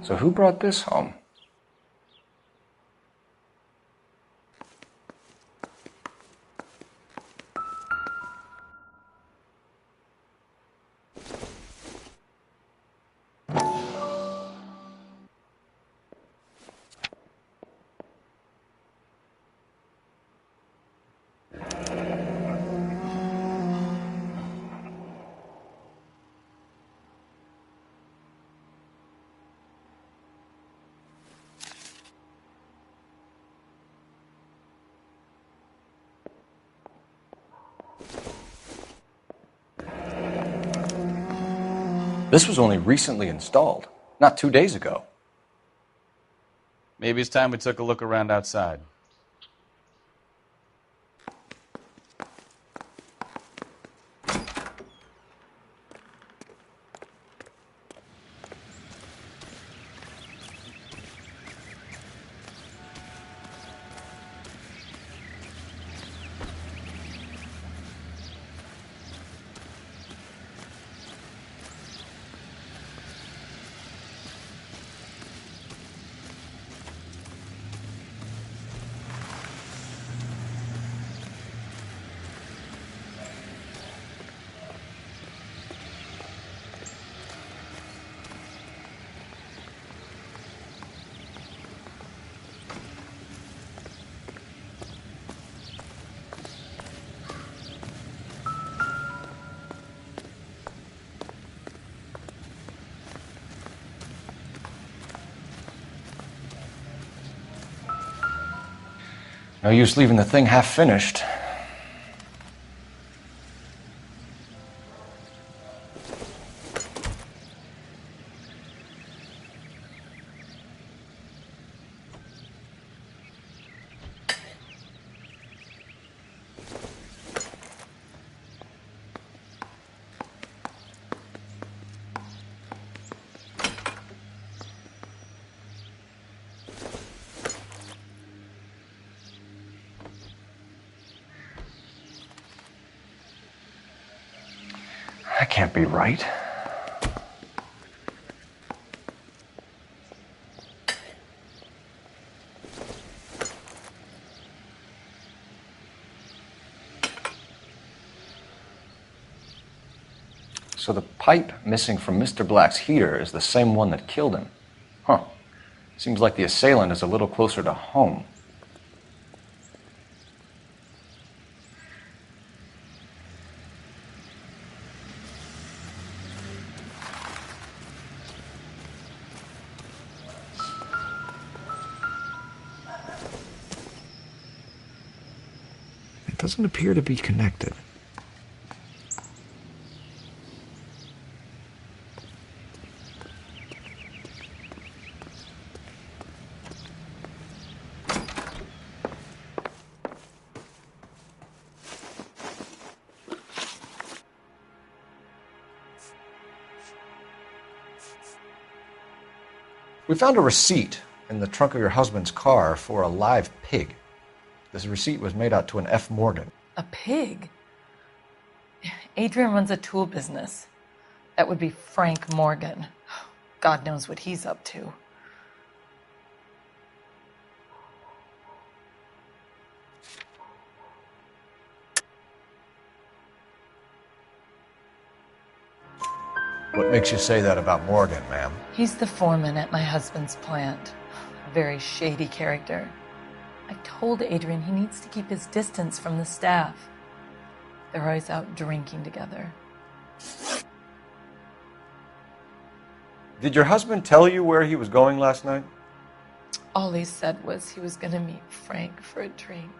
[SPEAKER 6] So who brought this home? This was only recently installed, not 2 days ago.
[SPEAKER 14] Maybe it's time we took a look around outside.
[SPEAKER 6] No use leaving the thing half finished. That can't be right. So the pipe missing from Mr. Black's heater is the same one that killed him. Huh. Seems like the assailant is a little closer to home. It doesn't appear to be connected. We found a receipt in the trunk of your husband's car for a live pig. This receipt was made out to an F. Morgan.
[SPEAKER 3] A pig? Adrian runs a tool business. That would be Frank Morgan. God knows what he's up to.
[SPEAKER 6] What makes you say that about Morgan, ma'am?
[SPEAKER 3] He's the foreman at my husband's plant. A very shady character. I told Adrian he needs to keep his distance from the staff. They're always out drinking together.
[SPEAKER 6] Did your husband tell you where he was going last night?
[SPEAKER 3] All he said was he was going to meet Frank for a drink.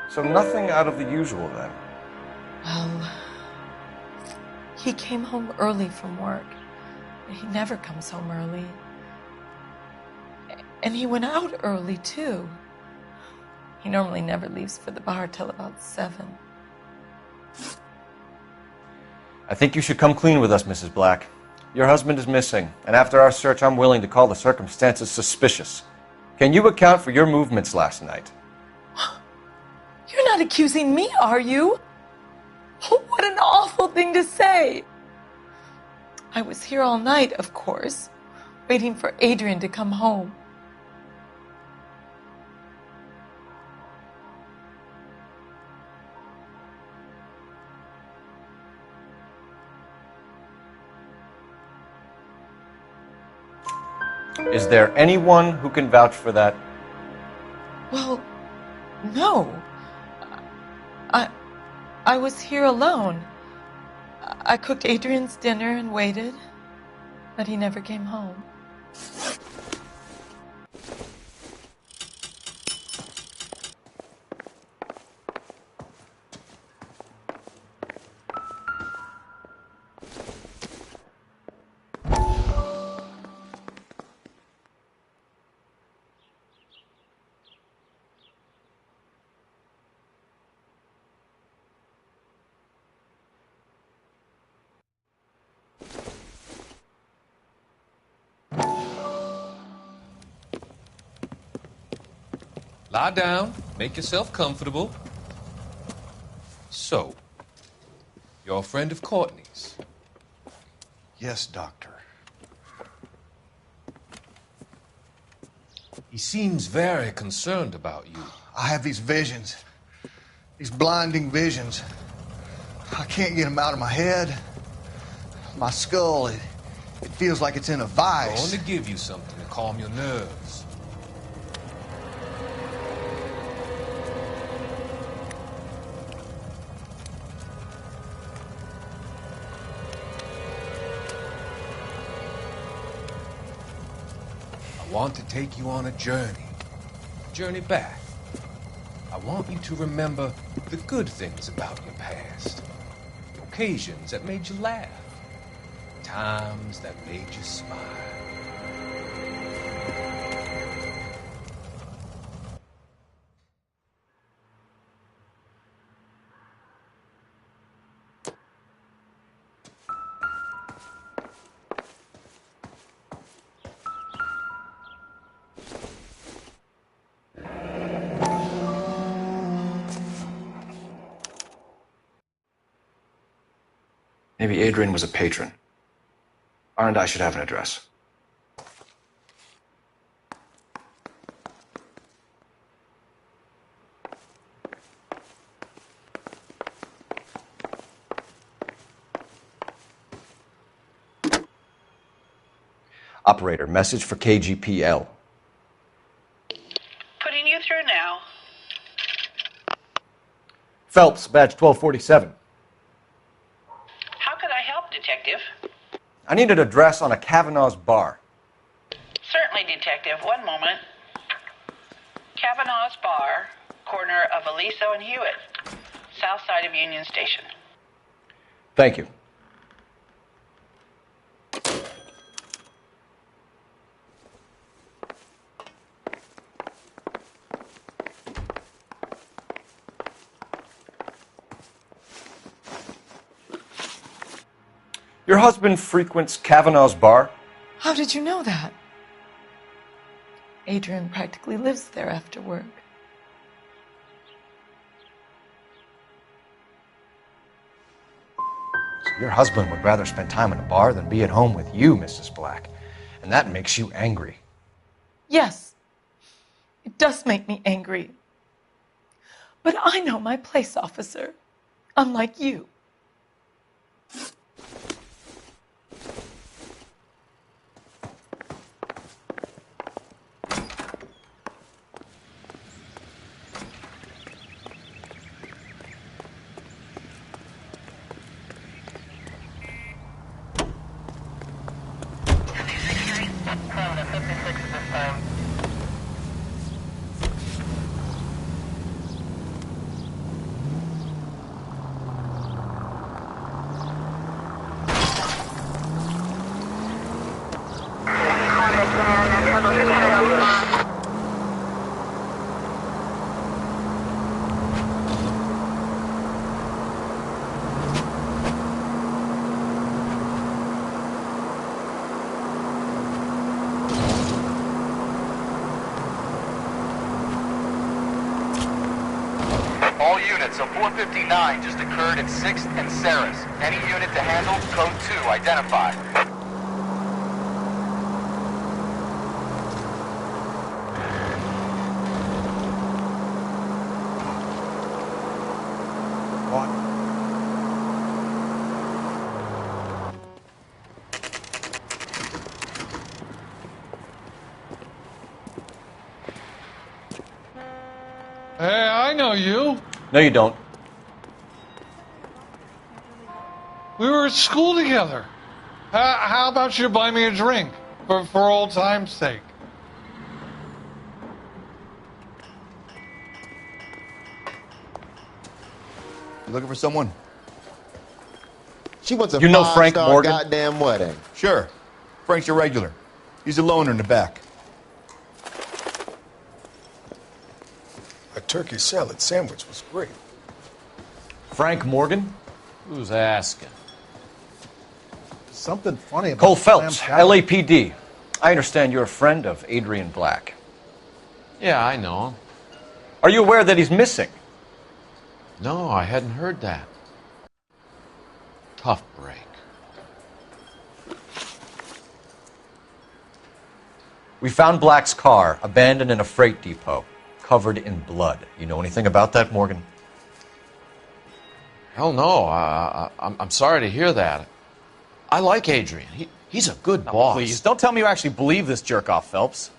[SPEAKER 6] So nothing out of the usual then?
[SPEAKER 3] Well, he came home early from work. He never comes home early. And he went out early, too. He normally never leaves for the bar till about 7.
[SPEAKER 6] I think you should come clean with us, Mrs. Black. Your husband is missing, and after our search, I'm willing to call the circumstances suspicious. Can you account for your movements last night?
[SPEAKER 3] You're not accusing me, are you? What an awful thing to say. I was here all night, of course, waiting for Adrian to come home.
[SPEAKER 6] Is there anyone who can vouch for that?
[SPEAKER 3] Well, no. I was here alone. I cooked Adrian's dinner and waited, but he never came home.
[SPEAKER 12] Lie down, make yourself comfortable. So, you're a friend of Courtney's?
[SPEAKER 16] Yes, Doctor.
[SPEAKER 12] He seems very concerned about you.
[SPEAKER 16] I have these visions. These blinding visions. I can't get them out of my head. My skull, it feels like it's in a
[SPEAKER 12] I'm
[SPEAKER 16] vice.
[SPEAKER 12] going to give you something to calm your nerves. I want to take you on a journey back. I want you to remember the good things about your past, occasions that made you laugh, times that made you smile.
[SPEAKER 6] Maybe Adrian was a patron. R&I should have an address. Operator, message for KGPL.
[SPEAKER 17] Putting you through now.
[SPEAKER 6] Phelps, badge 1247.
[SPEAKER 17] How could I help, Detective?
[SPEAKER 6] I need an address on a Kavanaugh's bar.
[SPEAKER 17] Certainly, Detective. One moment. Kavanaugh's Bar, corner of Aliso and Hewitt, south side of Union Station.
[SPEAKER 6] Thank you. Your husband frequents Kavanaugh's bar?
[SPEAKER 3] How did you know that? Adrian practically lives there after work.
[SPEAKER 6] So your husband would rather spend time in a bar than be at home with you, Mrs. Black. And that makes you angry.
[SPEAKER 3] Yes, it does make me angry. But I know my place, officer, unlike you.
[SPEAKER 25] All units, a 459 just occurred at 6th and Saris. Any unit to handle, code 2, identify.
[SPEAKER 1] Hey, I know you.
[SPEAKER 6] No, you don't.
[SPEAKER 1] We were at school together. How about you buy me a drink for old time's sake?
[SPEAKER 8] You looking for someone? She wants a
[SPEAKER 6] You know Frank
[SPEAKER 8] five-star
[SPEAKER 6] Morgan?
[SPEAKER 8] goddamn wedding. Sure. Frank's your regular. He's a loner in the back.
[SPEAKER 18] A turkey salad sandwich was great.
[SPEAKER 6] Frank Morgan?
[SPEAKER 10] Who's asking?
[SPEAKER 18] Something funny about
[SPEAKER 6] Cole
[SPEAKER 18] clam
[SPEAKER 6] Phelps,
[SPEAKER 18] chowder.
[SPEAKER 6] LAPD. I understand you're a friend of Adrian Black.
[SPEAKER 10] Yeah, I know him.
[SPEAKER 6] Are you aware that he's missing?
[SPEAKER 10] No, I hadn't heard that. Tough break.
[SPEAKER 6] We found Black's car abandoned in a freight depot, covered in blood. You know anything about that, Morgan?
[SPEAKER 10] Hell no. I'm sorry to hear that. I like Adrian. He's a good boss.
[SPEAKER 7] Please, don't tell me you actually believe this jerk-off, Phelps.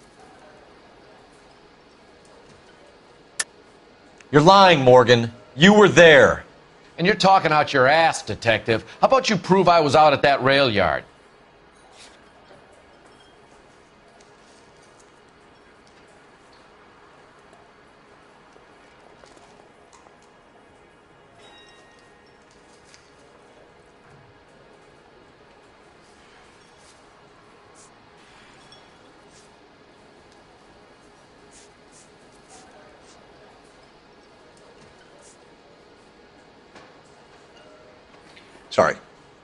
[SPEAKER 6] You're lying, Morgan. You were there.
[SPEAKER 10] And you're talking out your ass, detective. How about you prove I was out at that rail yard?
[SPEAKER 6] Sorry.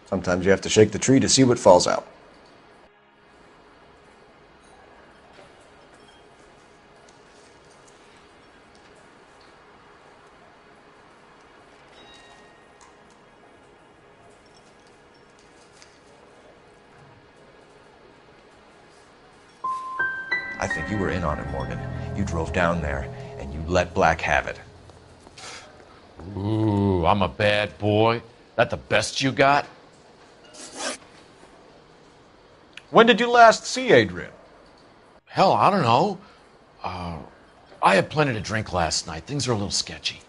[SPEAKER 6] Sometimes you have to shake the tree to see what falls out. I think you were in on it, Morgan. You drove down there, and you let Black have it.
[SPEAKER 10] Ooh, I'm a bad boy. That the best you got?
[SPEAKER 6] When did you last see Adrian?
[SPEAKER 10] Hell, I don't know. I had plenty to drink last night. Things are a little sketchy.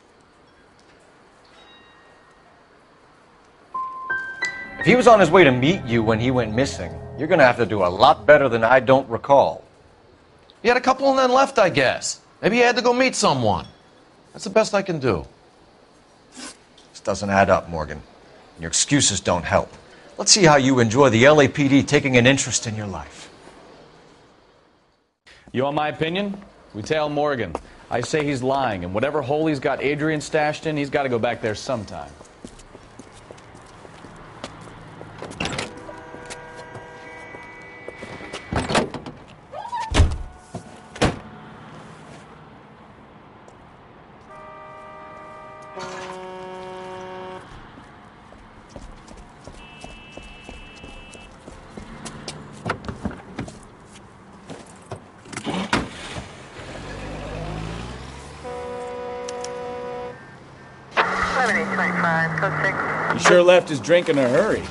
[SPEAKER 6] If he was on his way to meet you when he went missing, you're going to have to do a lot better than I don't recall.
[SPEAKER 10] He had a couple and then left, I guess. Maybe he had to go meet someone. That's the best I can do.
[SPEAKER 6] This doesn't add up, Morgan. Your excuses don't help. Let's see how you enjoy the LAPD taking an interest in your life.
[SPEAKER 15] You want my opinion? We tail Morgan. I say he's lying, and whatever hole he's got Adrian stashed in, he's got to go back there sometime.
[SPEAKER 17] 325, code 6.
[SPEAKER 15] He sure left his drink in a hurry.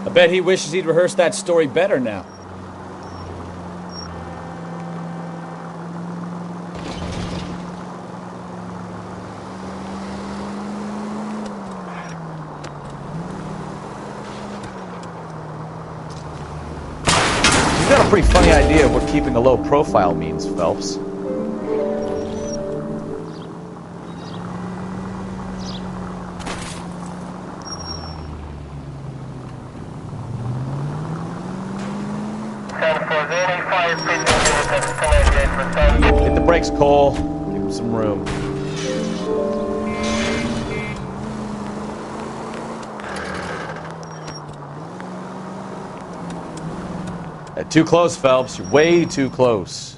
[SPEAKER 15] I bet he wishes he'd rehearsed that story better now.
[SPEAKER 14] You've got a pretty funny idea of what keeping a low profile means, Phelps. Hit the brakes, Cole. Give him some room. Too close, Phelps. You're way too close.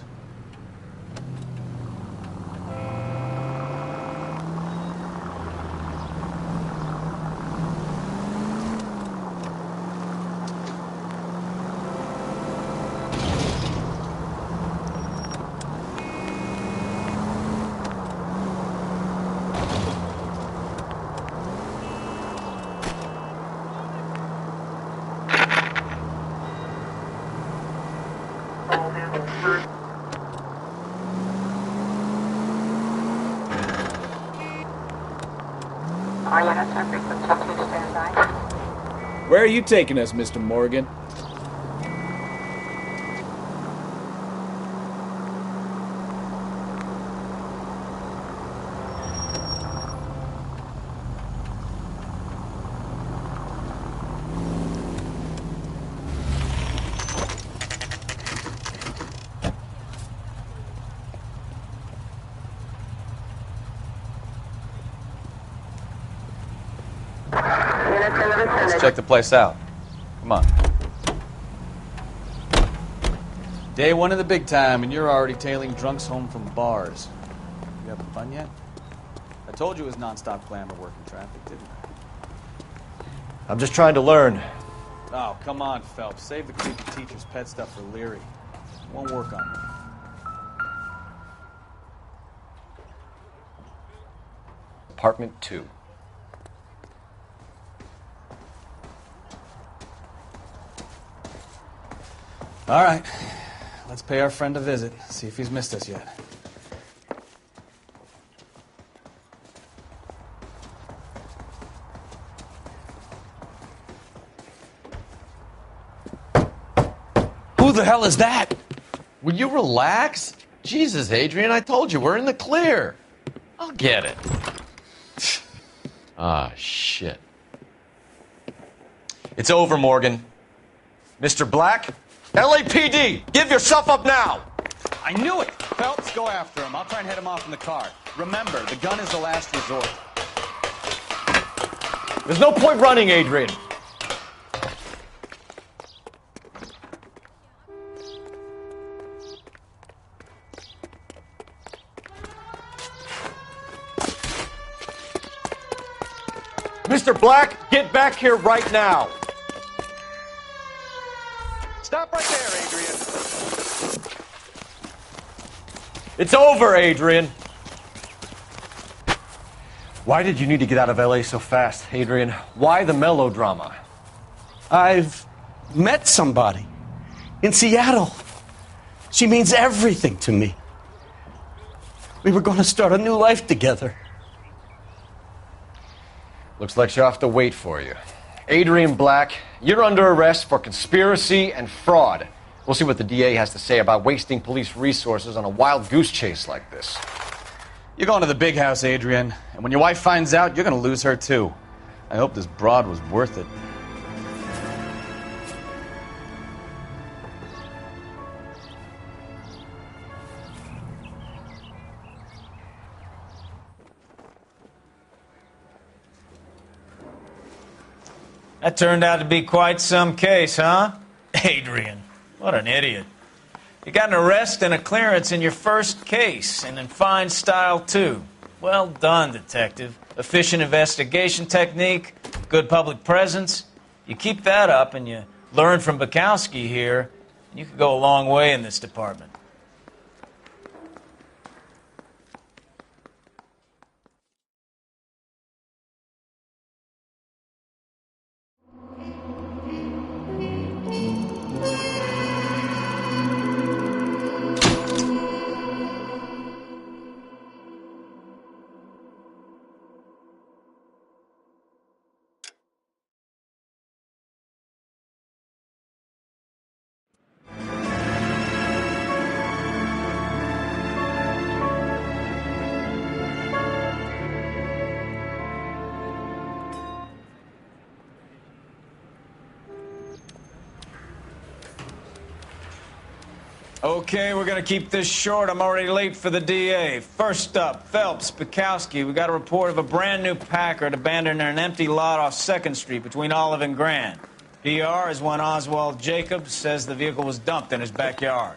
[SPEAKER 15] Where are you taking us, Mr. Morgan?
[SPEAKER 14] Let's check the place out. Come on. Day one of the big time, and you're already tailing drunks home from bars. You having fun yet? I told you it was non-stop glamour working traffic, didn't I?
[SPEAKER 4] I'm just trying to learn.
[SPEAKER 14] Oh, come on, Phelps. Save the creepy teacher's pet stuff for Leary. It won't work on me.
[SPEAKER 4] Apartment 2.
[SPEAKER 14] All right. Let's pay our friend a visit. See if he's missed us yet.
[SPEAKER 5] Who the hell is that?
[SPEAKER 4] Will you relax? Jesus, Adrian, I told you, we're in the clear.
[SPEAKER 5] I'll get it.
[SPEAKER 4] Ah, shit. It's over, Morgan. Mr. Black? LAPD! Give yourself up now!
[SPEAKER 10] I knew it! Phelps, go after him. I'll try and head him off in the car. Remember, the gun is the last resort.
[SPEAKER 4] There's no point running, Adrian. Mr. Black, get back here right now.
[SPEAKER 10] Stop right there, Adrian.
[SPEAKER 4] It's over, Adrian. Why did you need to get out of LA so fast, Adrian? Why the melodrama?
[SPEAKER 2] I've met somebody in Seattle. She means everything to me. We were going to start a new life together.
[SPEAKER 4] Looks like she'll have to wait for you. Adrian Black, you're under arrest for conspiracy and fraud. We'll see what the DA has to say about wasting police resources on a wild goose chase like this.
[SPEAKER 14] You're going to the big house, Adrian. And when your wife finds out, you're going to lose her, too. I hope this broad was worth it.
[SPEAKER 13] That turned out to be quite some case, huh? Adrian, what an idiot. You got an arrest and a clearance in your first case, and in fine style, too. Well done, detective. Efficient investigation technique, good public presence. You keep that up and you learn from Bukowski here, and you could go a long way in this department. Okay, we're gonna keep this short. I'm already late for the DA. First up, Phelps, Bukowski. We got a report of a brand new Packard abandoned in an empty lot off 2nd Street between Olive and Grand. PR is one Oswald Jacobs says the vehicle was dumped in his backyard.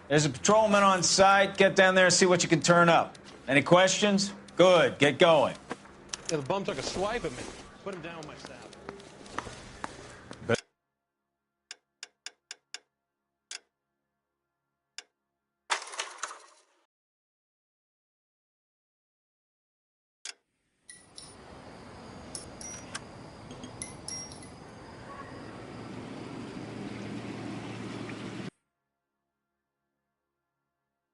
[SPEAKER 13] There's a patrolman on site. Get down there and see what you can turn up. Any questions? Good, get going.
[SPEAKER 19] Yeah, the bum took a swipe at me. Put him down with my staff.